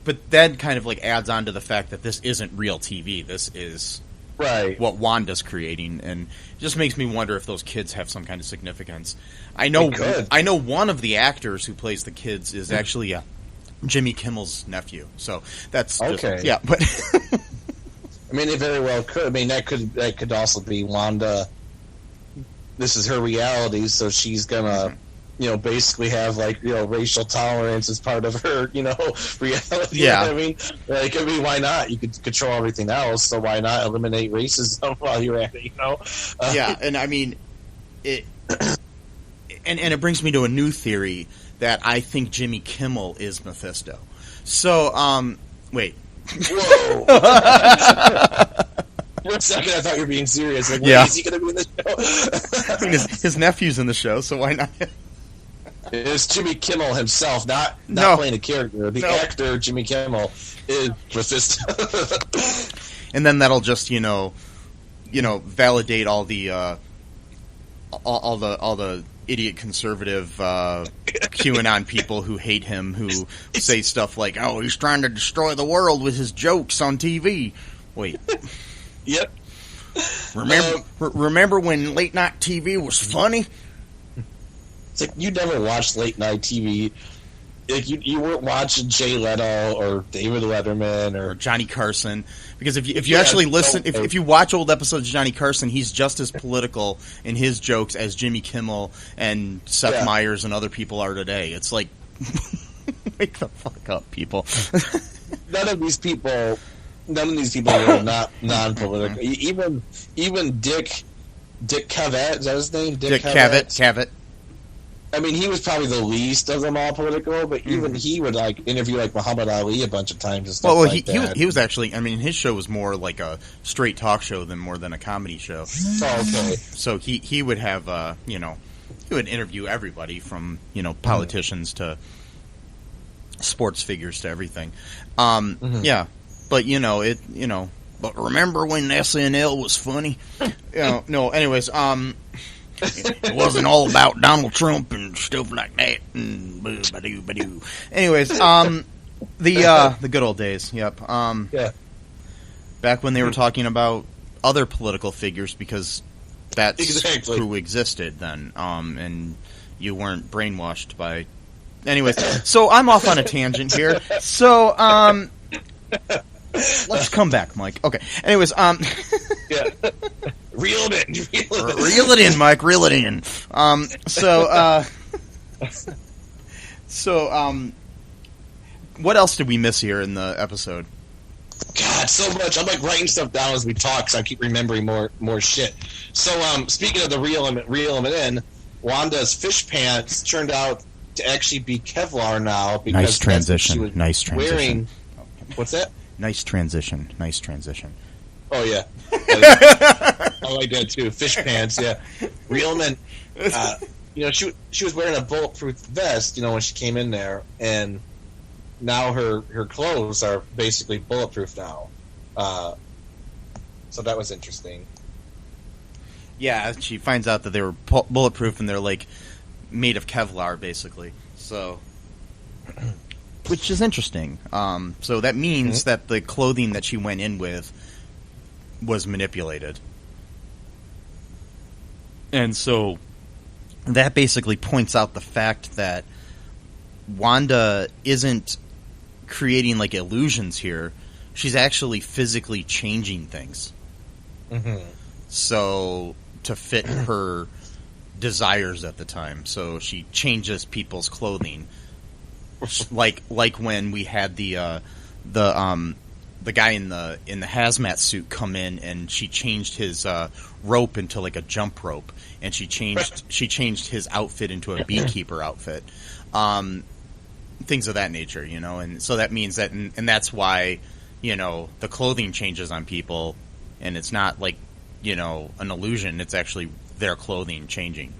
but that kind of like adds on to the fact that this isn't real TV. This is what Wanda's creating, and it just makes me wonder if those kids have some kind of significance. I know one of the actors who plays the kids is actually Jimmy Kimmel's nephew. So that's just, okay. Yeah, but I mean, it very well could. I mean, that could also be Wanda. This is her reality, so she's gonna, basically have like, racial tolerance as part of her, reality. Yeah. You know what I mean, why not? You could control everything else, so why not eliminate racism while you're at it? Yeah, and I mean, it, and it brings me to a new theory that I think Jimmy Kimmel is Mephisto. So, wait. Whoa! For a second, I thought you were being serious. Like, is he going to be in the show? I mean, his nephew's in the show, so why not? It's Jimmy Kimmel himself, not playing a character. The actor Jimmy Kimmel is Mephisto. And then that'll just validate all the idiot conservative QAnon people who hate him, who say stuff like, "Oh, he's trying to destroy the world with his jokes on TV." Wait. Yep. Remember when late night TV was funny? It's like you never watched late night TV. Like you weren't watching Jay Leno or David Letterman or Johnny Carson, because if you actually listen, if you watch old episodes of Johnny Carson, he's just as political in his jokes as Jimmy Kimmel and Seth Meyers and other people are today. It's like, wake the fuck up, people. None of these people are not non-political. Even Dick Cavett, is that his name? Dick Cavett. I mean, he was probably the least of them all political, but even he would interview Muhammad Ali a bunch of times and stuff that. He was actually, I mean, his show was more like a straight talk show more than a comedy show. Oh, okay. So he would have, he would interview everybody from, politicians to sports figures to everything. Yeah, but but remember when SNL was funny? No, anyways, it wasn't all about Donald Trump and stuff like that. And boo-ba-doo-ba-doo. Anyways, the good old days. Yep. Yeah. Back when they were talking about other political figures, because that's who existed then, and you weren't brainwashed by. Anyways, so I'm off on a tangent here. So let's come back, Mike. Okay. Anyways, yeah, reel it in, reel it in, Mike. Reel it in. What else did we miss here in the episode? God, so much. I'm like writing stuff down as we talk, so I keep remembering more shit. So, speaking of the reel them in, Wanda's fish pants turned out to actually be Kevlar now. Because nice transition. Nice transition. Wearing, what's that? Nice transition. Nice transition. Oh yeah, I like that too. Fish pants, yeah. Reel them in. She was wearing a bulletproof vest, when she came in there, and now her clothes are basically bulletproof now. So that was interesting. Yeah, she finds out that they were bulletproof and they're like made of Kevlar, basically. So, which is interesting. So that means that the clothing that she went in with was manipulated, and so that basically points out the fact that Wanda isn't creating like illusions here. She's actually physically changing things. So to fit her desires at the time. So she changes people's clothing. like when we had the guy in the hazmat suit come in, and she changed his rope into like a jump rope, and she changed his outfit into a beekeeper outfit. Things of that nature, and so that means that, and that's why, the clothing changes on people, and it's not like, an illusion. It's actually their clothing changing.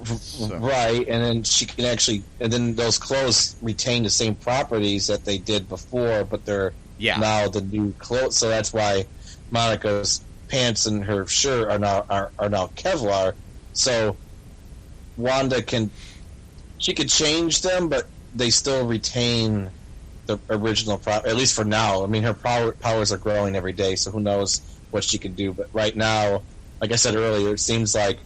So. Right, and then she can actually, and then those clothes retain the same properties that they did before, but they're now the new clothes. So that's why Monica's pants and her shirt are now Kevlar. So Wanda she could change them, but they still retain the original at least for now. I mean, her powers are growing every day, so who knows what she can do. But right now, like I said earlier, it seems like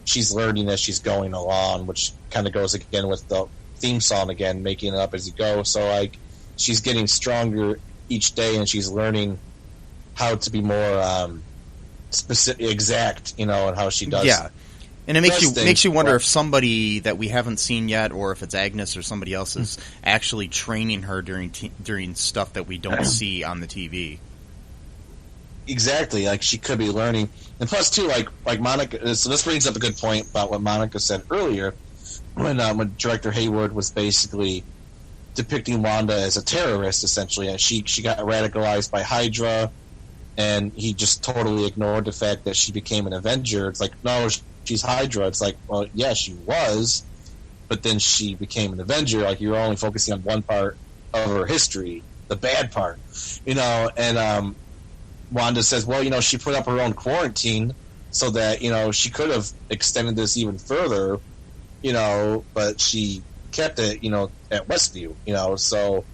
she's learning as she's going along, which kind of goes again with the theme song again, making it up as you go. So, like, she's getting stronger each day, and she's learning how to be more specific, exact, and how she does. Yeah. And it makes you wonder if somebody that we haven't seen yet, or if it's Agnes or somebody else, is actually training her during stuff that we don't see on the TV. Exactly, like she could be learning, and plus too, like Monica. So this brings up a good point about what Monica said earlier, when Director Hayward was basically depicting Wanda as a terrorist, essentially, and she got radicalized by Hydra, and he just totally ignored the fact that she became an Avenger. It's like, no, she's Hydra. It's like, well, yeah, she was, but then she became an Avenger. Like, you're only focusing on one part of her history, the bad part, and Wanda says, well, she put up her own quarantine so that, she could have extended this even further, but she kept it, at Westview, so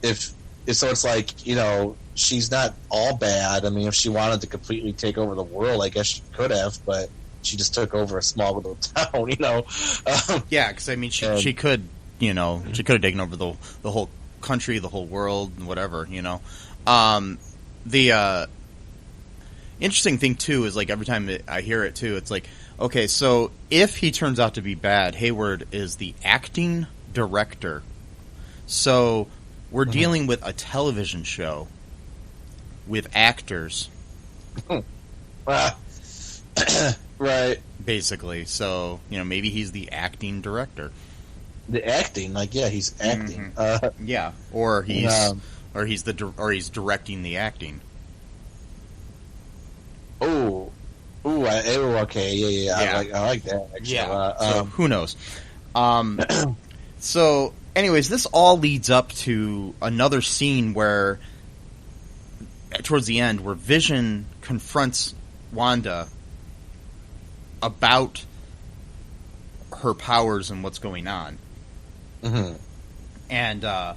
it's like, she's not all bad. I mean, if she wanted to completely take over the world, I guess she could have, but she just took over a small little town, Yeah, because, I mean, she could, she could have taken over the whole country, the whole world, and whatever, The interesting thing, too, is, like, every time I hear it, too, it's like, okay, so if he turns out to be bad, Hayward is the acting director. So we're dealing with a television show with actors. Right. Basically. So, maybe he's the acting director. The acting? Like, yeah, he's acting. Yeah. Or he's directing the acting. Okay, yeah. I like that. Actually. Yeah. So who knows? So, anyways, this all leads up to another scene where, towards the end, where Vision confronts Wanda about her powers and what's going on. And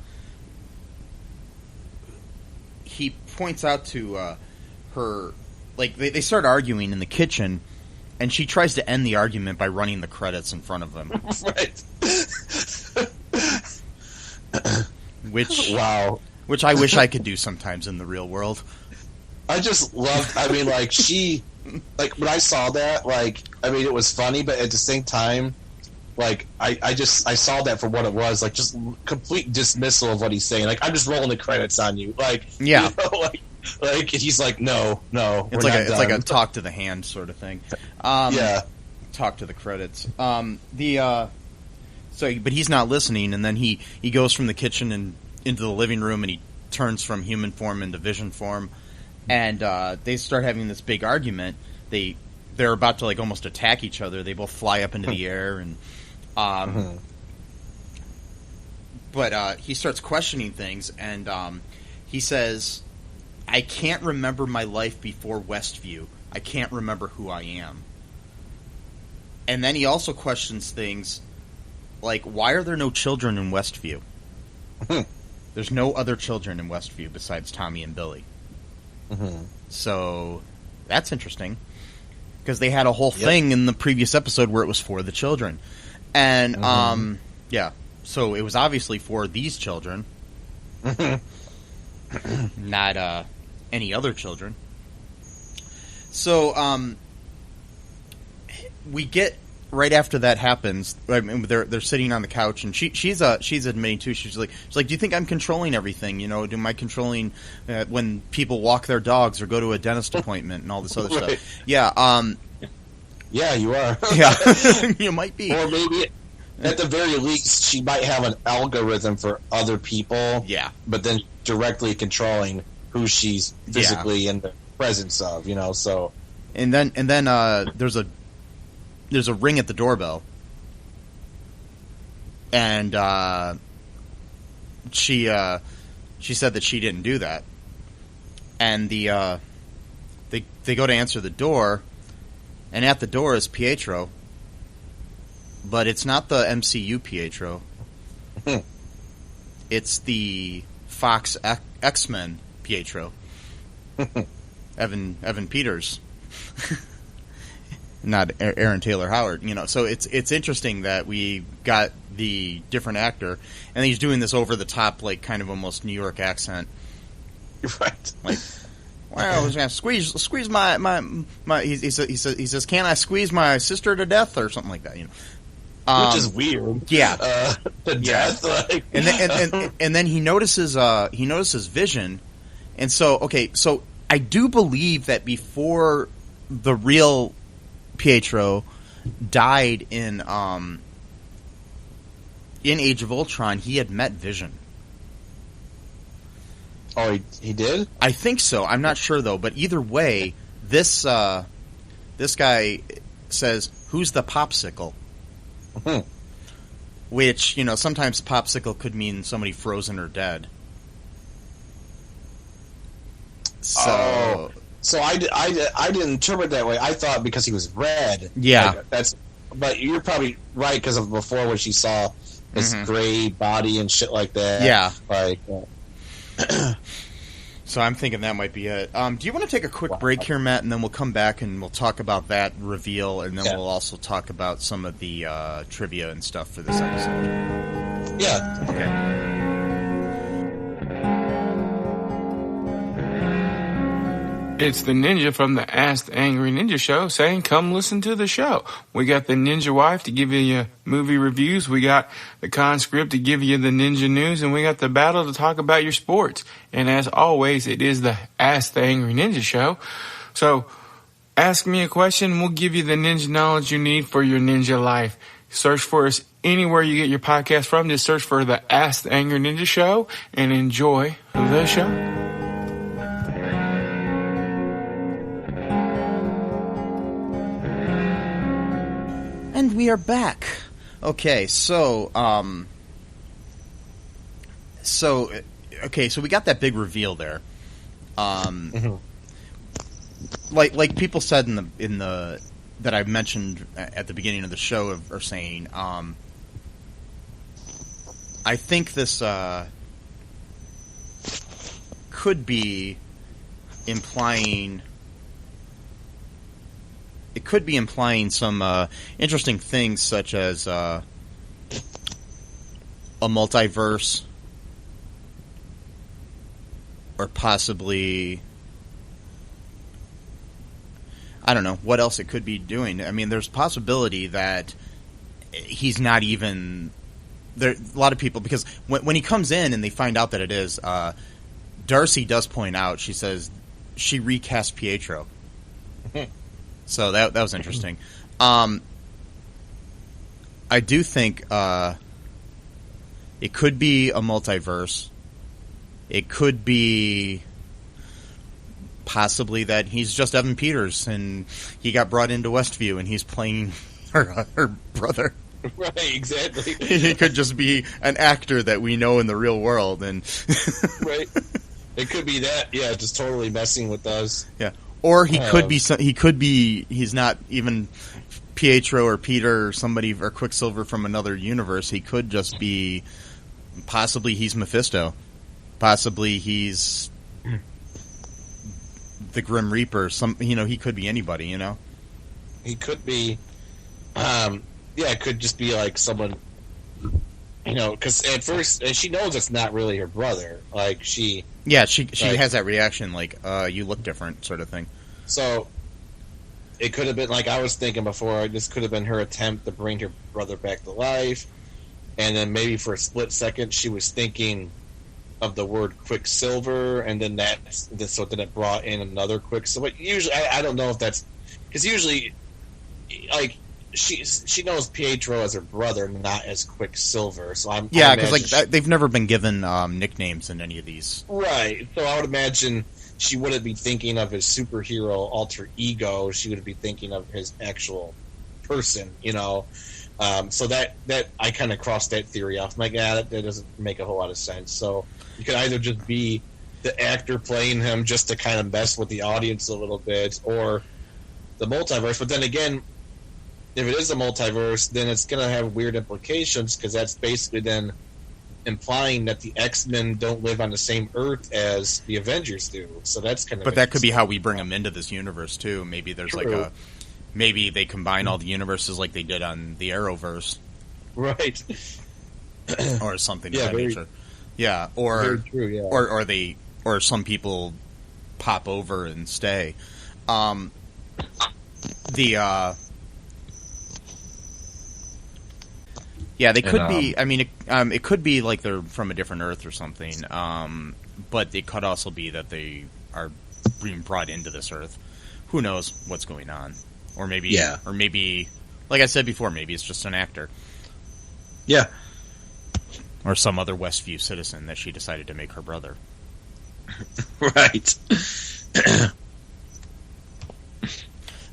he points out to her like they start arguing in the kitchen, and she tries to end the argument by running the credits in front of them. Right. Which I wish I could do sometimes in the real world. I just loved. I mean, like when I saw that, like, I mean, it was funny, but at the same time, like, I saw that for what it was, like, just complete dismissal of what he's saying. Like, I'm just rolling the credits on you, like, yeah, you know, like he's like, no, it's like a talk to the hand sort of thing. Yeah, talk to the credits. But he's not listening, and then he goes from the kitchen and into the living room, and he turns from human form into vision form, and they start having this big argument. They're about to, like, almost attack each other. They both fly up into the air, and but he starts questioning things, and he says, "I can't remember my life before Westview. I can't remember who I am." And then he also questions things like, why are there no children in Westview? There's no other children in Westview besides Tommy and Billy. So that's interesting, because they had a whole thing in the previous episode where it was for the children. And, yeah, so it was obviously for these children, not any other children. So we get, right after that happens, I mean, they're sitting on the couch, and she's admitting too. She's like, do you think I'm controlling everything? You know, am I controlling when people walk their dogs or go to a dentist appointment and all this other stuff? Yeah. Yeah, you are. Yeah, you might be. Or maybe, at the very least, she might have an algorithm for other people. Yeah. But then directly controlling who she's physically in the presence of. You know, so. And then there's a ring at the doorbell, and she said that she didn't do that, and they go to answer the door, and at the door is Pietro, but it's not the MCU Pietro. It's the Fox X-Men Pietro, Evan Peters. Not Aaron Taylor Howard, you know. So it's interesting that we got the different actor, and he's doing this over the top, like, kind of almost New York accent. Right. Like, well, I was gonna squeeze my he says, can I squeeze my sister to death or something like that, you know. Which is weird. Yeah. The death. Like. And then he notices Vision, and so I do believe that before the real Pietro died in Age of Ultron, he had met Vision. Oh, he did? I think so. I'm not sure though. But either way, this guy says, "Who's the popsicle?" Which, you know, sometimes popsicle could mean somebody frozen or dead. So. So I didn't interpret that way. I thought because he was red. Yeah. Like, but you're probably right, because of before when she saw his gray body and shit like that. Yeah. Like. So I'm thinking that might be it. Do you want to take a quick break here, Matt, and then we'll come back and we'll talk about that reveal, and then we'll also talk about some of the trivia and stuff for this episode. Yeah. Okay. It's the ninja from the Ask the Angry Ninja Show saying, come listen to the show. We got the ninja wife to give you your movie reviews. We got the conscript to give you the ninja news. And we got the battle to talk about your sports. And as always, it is the Ask the Angry Ninja Show. So ask me a question, and we'll give you the ninja knowledge you need for your ninja life. Search for us anywhere you get your podcast from. Just search for the Ask the Angry Ninja Show and enjoy the show. And we are back. Okay, so so we got that big reveal there. Like people said in the that I mentioned at the beginning of the show are saying, I think this could be implying it could be implying some interesting things, such as a multiverse, or possibly, I don't know what else it could be doing. I mean, there's a possibility that he's not even there. A lot of people, because when he comes in and they find out that it is, Darcy does point out. She says she recast Pietro, so that was interesting. I do think it could be a multiverse. It could be possibly that he's just Evan Peters and he got brought into Westview and he's playing her brother. Right, exactly. He could just be an actor that we know in the real world, and right. It could be that, yeah, just totally messing with us. Yeah, or he could be. He's not even Pietro or Peter or somebody or Quicksilver from another universe. He could just be. Possibly he's Mephisto. Possibly he's the Grim Reaper. He could be anybody. He could be. Yeah, it could just be like someone. Because at first she knows it's not really her brother. Like she. Yeah, she has that reaction, like you look different, sort of thing. So it could have been like I was thinking before. This could have been her attempt to bring her brother back to life, and then maybe for a split second she was thinking of the word Quicksilver, and then so then it brought in another Quicksilver. Usually, I don't know if that's because usually, like. She knows Pietro as her brother, not as Quicksilver. So because they've never been given nicknames in any of these. Right. So I would imagine she wouldn't be thinking of his superhero alter ego. She would be thinking of his actual person. So that I kind of crossed that theory off. I'm like, that doesn't make a whole lot of sense. So you could either just be the actor playing him just to kind of mess with the audience a little bit, or the multiverse. But then again, if it is a multiverse, then it's going to have weird implications, because that's basically then implying that the X-Men don't live on the same Earth as the Avengers do. So that's kind of. But that could be how we bring them into this universe too. Maybe there's True. maybe they combine all the universes like they did on the Arrowverse, right? Or something of that nature. Yeah, or very true, yeah. or some people pop over and stay. Yeah, they could be. I mean, it could be like they're from a different Earth or something. But it could also be that they are being brought into this Earth. Who knows what's going on? Or maybe, like I said before, maybe it's just an actor. Yeah. Or some other Westview citizen that she decided to make her brother. Right.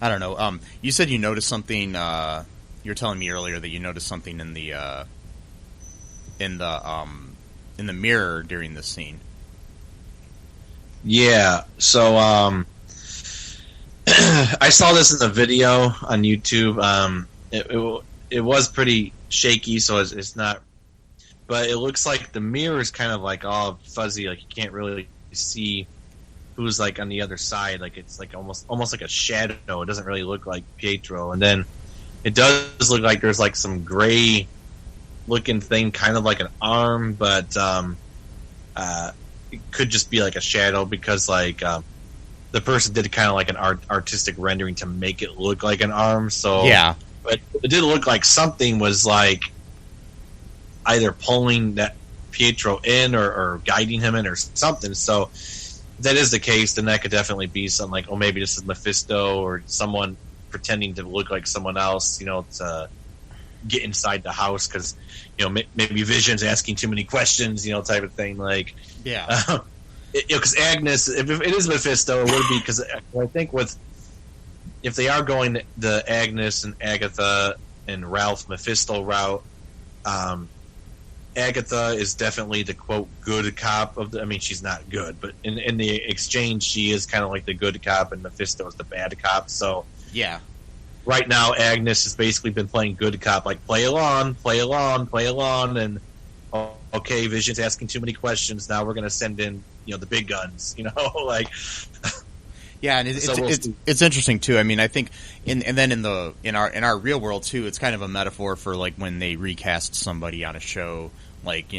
I don't know. You said you noticed something. You were telling me earlier that you noticed something in the mirror during this scene. Yeah. So I saw this in the video on YouTube. It was pretty shaky, so it's not. But it looks like the mirror is kind of like all fuzzy, like you can't really see who's like on the other side. Like it's like almost like a shadow. It doesn't really look like Pietro, and then. It does look like there's like some gray looking thing, kind of like an arm, but it could just be like a shadow, because like the person did kind of like an artistic rendering to make it look like an arm. So yeah, but it did look like something was like either pulling that Pietro in or guiding him in or something. So if that is the case, then that could definitely be something like, oh, maybe this is Mephisto or someone pretending to look like someone else, to get inside the house, because maybe Vision's asking too many questions, type of thing. Like, yeah, because Agnes, if it is Mephisto, it would be, because I think if they are going the Agnes and Agatha and Ralph Mephisto route, Agatha is definitely the quote good cop of the. I mean, she's not good, but in the exchange, she is kind of like the good cop, and Mephisto is the bad cop. So. Yeah. Right now, Agnes has basically been playing good cop, like play along, and okay, Vision's asking too many questions. Now we're going to send in, the big guns, like. Yeah, and it's interesting too. I mean, I think in our real world too, it's kind of a metaphor for like when they recast somebody on a show, like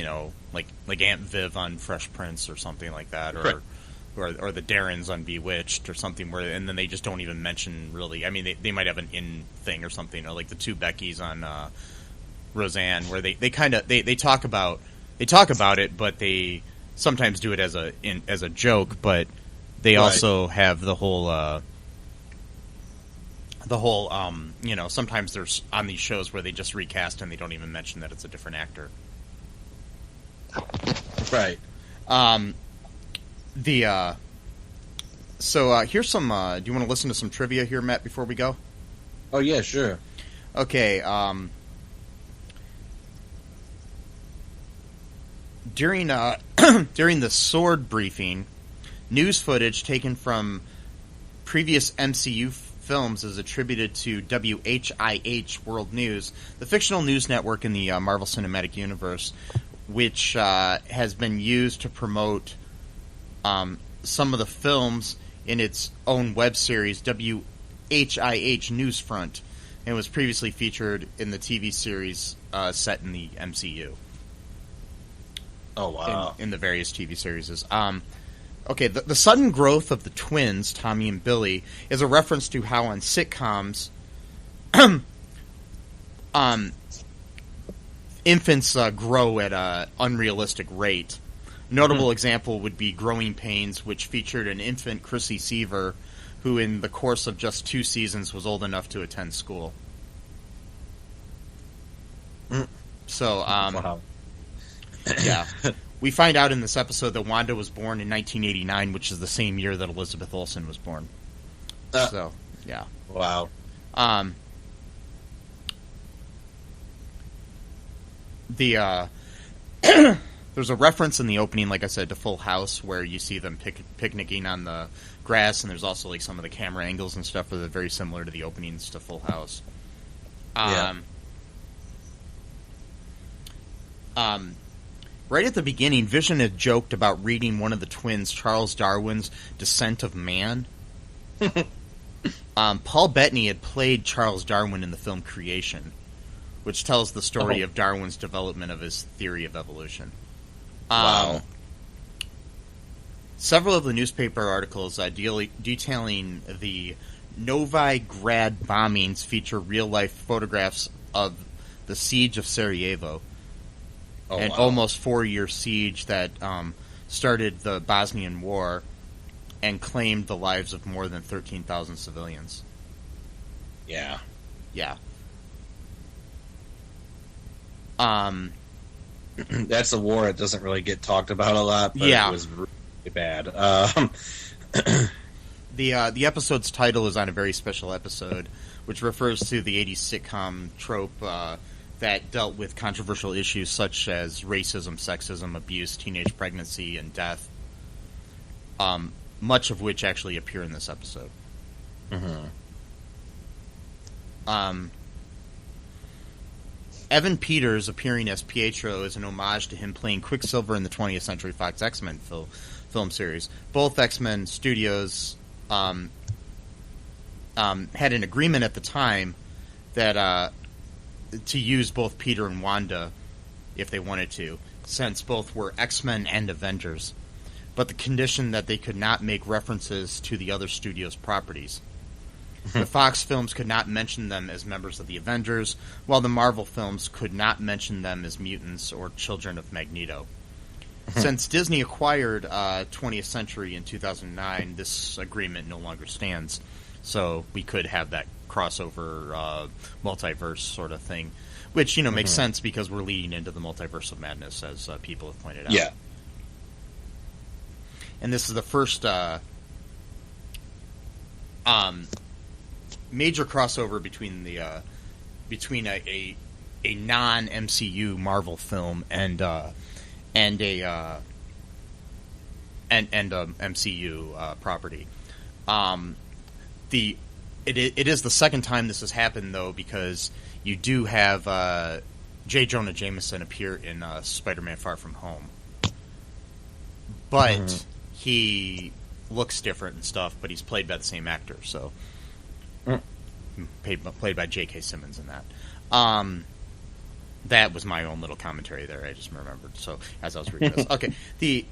like Aunt Viv on Fresh Prince or something like that, or the Darrens on Bewitched or something, and then they just don't even mention really. I mean, they might have an in thing or something, or like the two Beckys on Roseanne, where they talk about it, but they sometimes do it as a joke, but they also have the whole sometimes there's on these shows where they just recast and they don't even mention that it's a different actor. Right. So here's some. Do you want to listen to some trivia here, Matt, before we go? Oh yeah, sure. Okay. During the Sword briefing, news footage taken from previous MCU films is attributed to WHIH World News, the fictional news network in the Marvel Cinematic Universe, which has been used to promote some of the films in its own web series, WHIH Newsfront, and was previously featured in the TV series set in the MCU. Oh, wow. In the various TV series. Okay, the sudden growth of the twins, Tommy and Billy, is a reference to how on sitcoms infants grow at an unrealistic rate. Notable example would be Growing Pains, which featured an infant Chrissy Seaver, who in the course of just 2 seasons was old enough to attend school. So, wow. Yeah. We find out in this episode that Wanda was born in 1989, which is the same year that Elizabeth Olsen was born. So, yeah. Wow. There's a reference in the opening, like I said, to Full House, where you see them picnicking on the grass, and there's also like some of the camera angles and stuff that are very similar to the openings to Full House. Right at the beginning, Vision had joked about reading one of the twins, Charles Darwin's Descent of Man. Paul Bettany had played Charles Darwin in the film Creation, which tells the story of Darwin's development of his theory of evolution. Wow. Several of the newspaper articles detailing the Novi Grad bombings feature real-life photographs of the siege of Sarajevo, an almost 4-year siege that started the Bosnian War and claimed the lives of more than 13,000 civilians. Yeah. Yeah. That's a war that doesn't really get talked about a lot, but it was really bad. The episode's title is on a very special episode, which refers to the 80s sitcom trope that dealt with controversial issues such as racism, sexism, abuse, teenage pregnancy, and death, much of which actually appear in this episode. Evan Peters appearing as Pietro is an homage to him playing Quicksilver in the 20th Century Fox X-Men film series. Both X-Men studios had an agreement at the time that to use both Peter and Wanda if they wanted to, since both were X-Men and Avengers, but the condition that they could not make references to the other studio's properties. The Fox films could not mention them as members of the Avengers, while the Marvel films could not mention them as mutants or children of Magneto. Since Disney acquired 20th Century in 2009, this agreement no longer stands. So we could have that crossover multiverse sort of thing, which, makes sense because we're leading into the multiverse of madness, as people have pointed out. Yeah. And this is the first major crossover between a non-MCU Marvel film and a MCU property. It is the second time this has happened, though, because you do have J. Jonah Jameson appear in Spider-Man: Far From Home, but he looks different and stuff, but he's played by the same actor, so played by J.K. Simmons in that. That was my own little commentary there. I just remembered. So as I was reading this, okay, the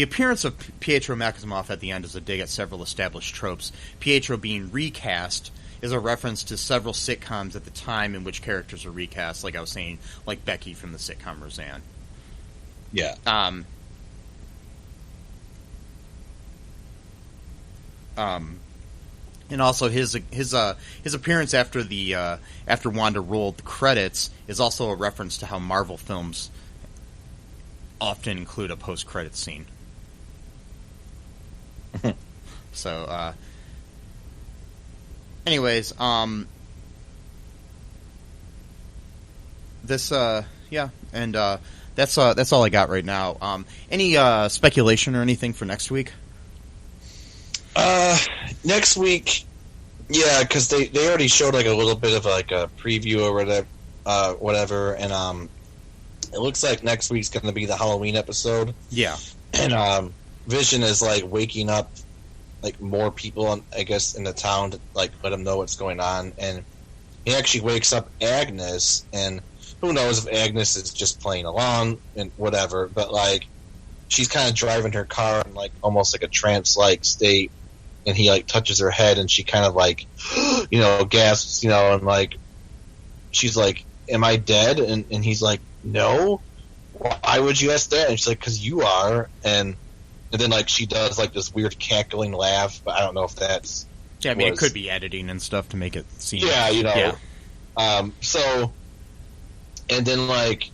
appearance of Pietro Maximoff at the end is a dig at several established tropes. Pietro being recast is a reference to several sitcoms at the time in which characters are recast, like I was saying, like Becky from the sitcom Roseanne. Yeah. And also his appearance after Wanda rolled the credits is also a reference to how Marvel films often include a post-credits scene. So, anyways, that's all I got right now. Any speculation or anything for next week? Next week, yeah, because they already showed like a little bit of like a preview or whatever, and it looks like next week's going to be the Halloween episode. Yeah, and Vision is like waking up like more people, I guess, in the town to like let them know what's going on, and he actually wakes up Agnes, and who knows if Agnes is just playing along and whatever, but like she's kind of driving her car in like almost like a trance-like state. And he like touches her head, and she kind of like, gasps, and like, she's like, "Am I dead?" And he's like, "No. Why would you ask that?" And she's like, "'Cause you are." And then like she does like this weird cackling laugh, but I don't know if that's. Yeah, I mean, it could be editing and stuff to make it seem. Yeah, Yeah. So, and then like,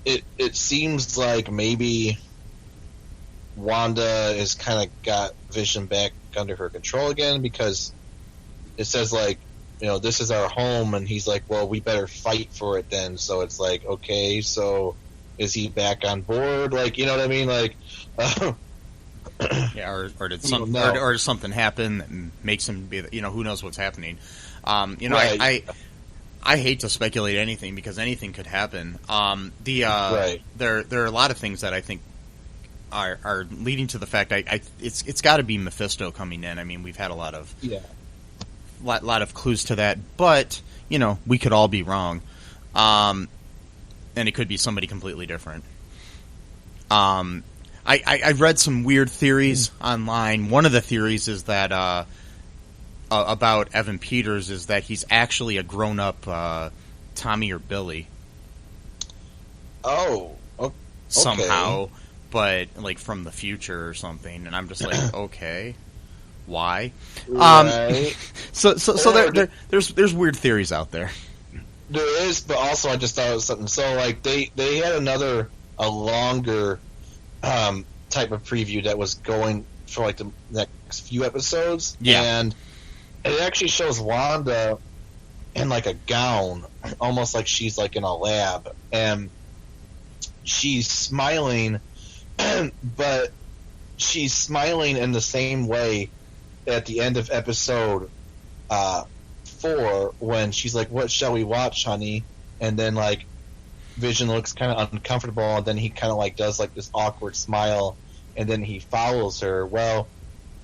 it seems like maybe Wanda has kind of got Vision back under her control again, because it says like, this is our home, and he's like, well, we better fight for it then. So it's like, okay, so is he back on board? Like, you know what I mean? Like, yeah, or did something happen that makes him be, who knows what's happening? Right. I hate to speculate anything because anything could happen. Right. There are a lot of things that I think are leading to the fact it's got to be Mephisto coming in. I mean, we've had a lot of lot of clues to that, but we could all be wrong, and it could be somebody completely different. I read some weird theories online. One of the theories is that about Evan Peters is that he's actually a grown up Tommy or Billy. Oh, okay. Somehow. But like from the future or something, and I'm just like, okay, why? Right. So there's weird theories out there. There is, but also I just thought it was something. So like they had a longer type of preview that was going for like the next few episodes, and it actually shows Wanda in like a gown, almost like she's like in a lab, and she's smiling. But she's smiling in the same way at the end of episode 4 when she's like, "What shall we watch, honey?" And then like Vision looks kind of uncomfortable, and then he kind of like does like this awkward smile, and then he follows her. Well,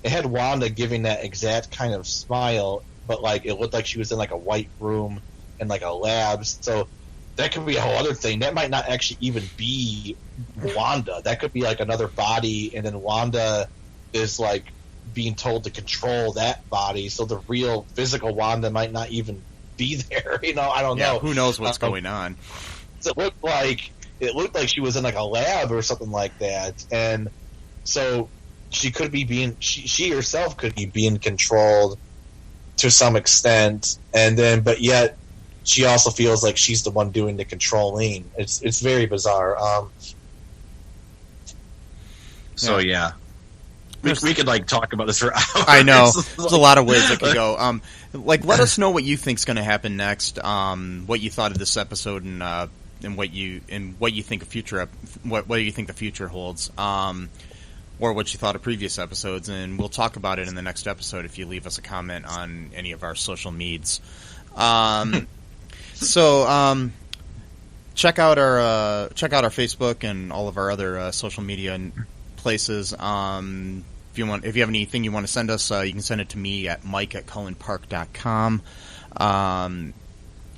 it had Wanda giving that exact kind of smile, but like it looked like she was in like a white room in like a lab. So that could be a whole other thing. That might not actually even be Wanda. That could be like another body, and then Wanda is like being told to control that body. So the real physical Wanda might not even be there. I don't know. Who knows what's going on? So it looked like she was in like a lab or something like that, and so she could be she herself could be being controlled to some extent, and then but yet she also feels like she's the one doing the controlling. It's very bizarre. So yeah, we could like talk about this for hours. I know there's a lot of ways it could go. Let us know what you think's going to happen next. What you thought of this episode, and what you think of what you think the future holds. Or what you thought of previous episodes, and we'll talk about it in the next episode if you leave us a comment on any of our social medias. So, check out our Facebook and all of our other social media places. If you have anything you want to send us, you can send it to me at mike@cullenpark.com.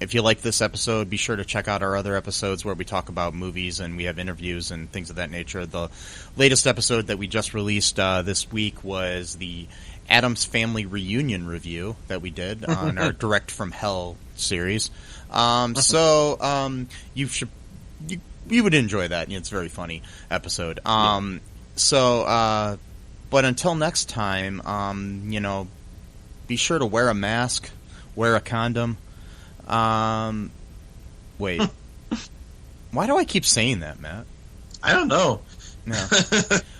If you like this episode, be sure to check out our other episodes where we talk about movies and we have interviews and things of that nature. The latest episode that we just released this week was the Addams Family Reunion review that we did on our Direct from Hell series. You would enjoy that. It's a very funny episode. But until next time, be sure to wear a mask, wear a condom. Wait. Why do I keep saying that, Matt? I don't know. No.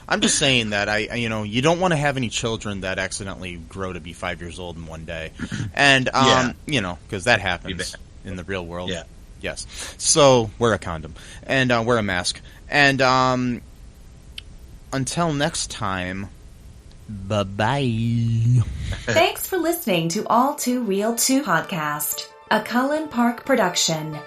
I'm just saying that you don't want to have any children that accidentally grow to be 5 years old in one day. And, because that happens in the real world. Yeah. Yes. So, wear a condom. And, wear a mask. And, until next time, bye-bye. Thanks for listening to All2ReelToo podcast, a Cullen Park production.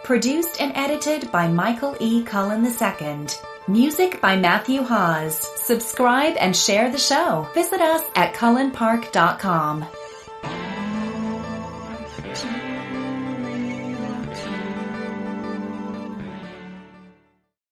Produced and edited by Michael E. Cullen II. Music by Matthew Hawes. Subscribe and share the show. Visit us at cullenpark.com.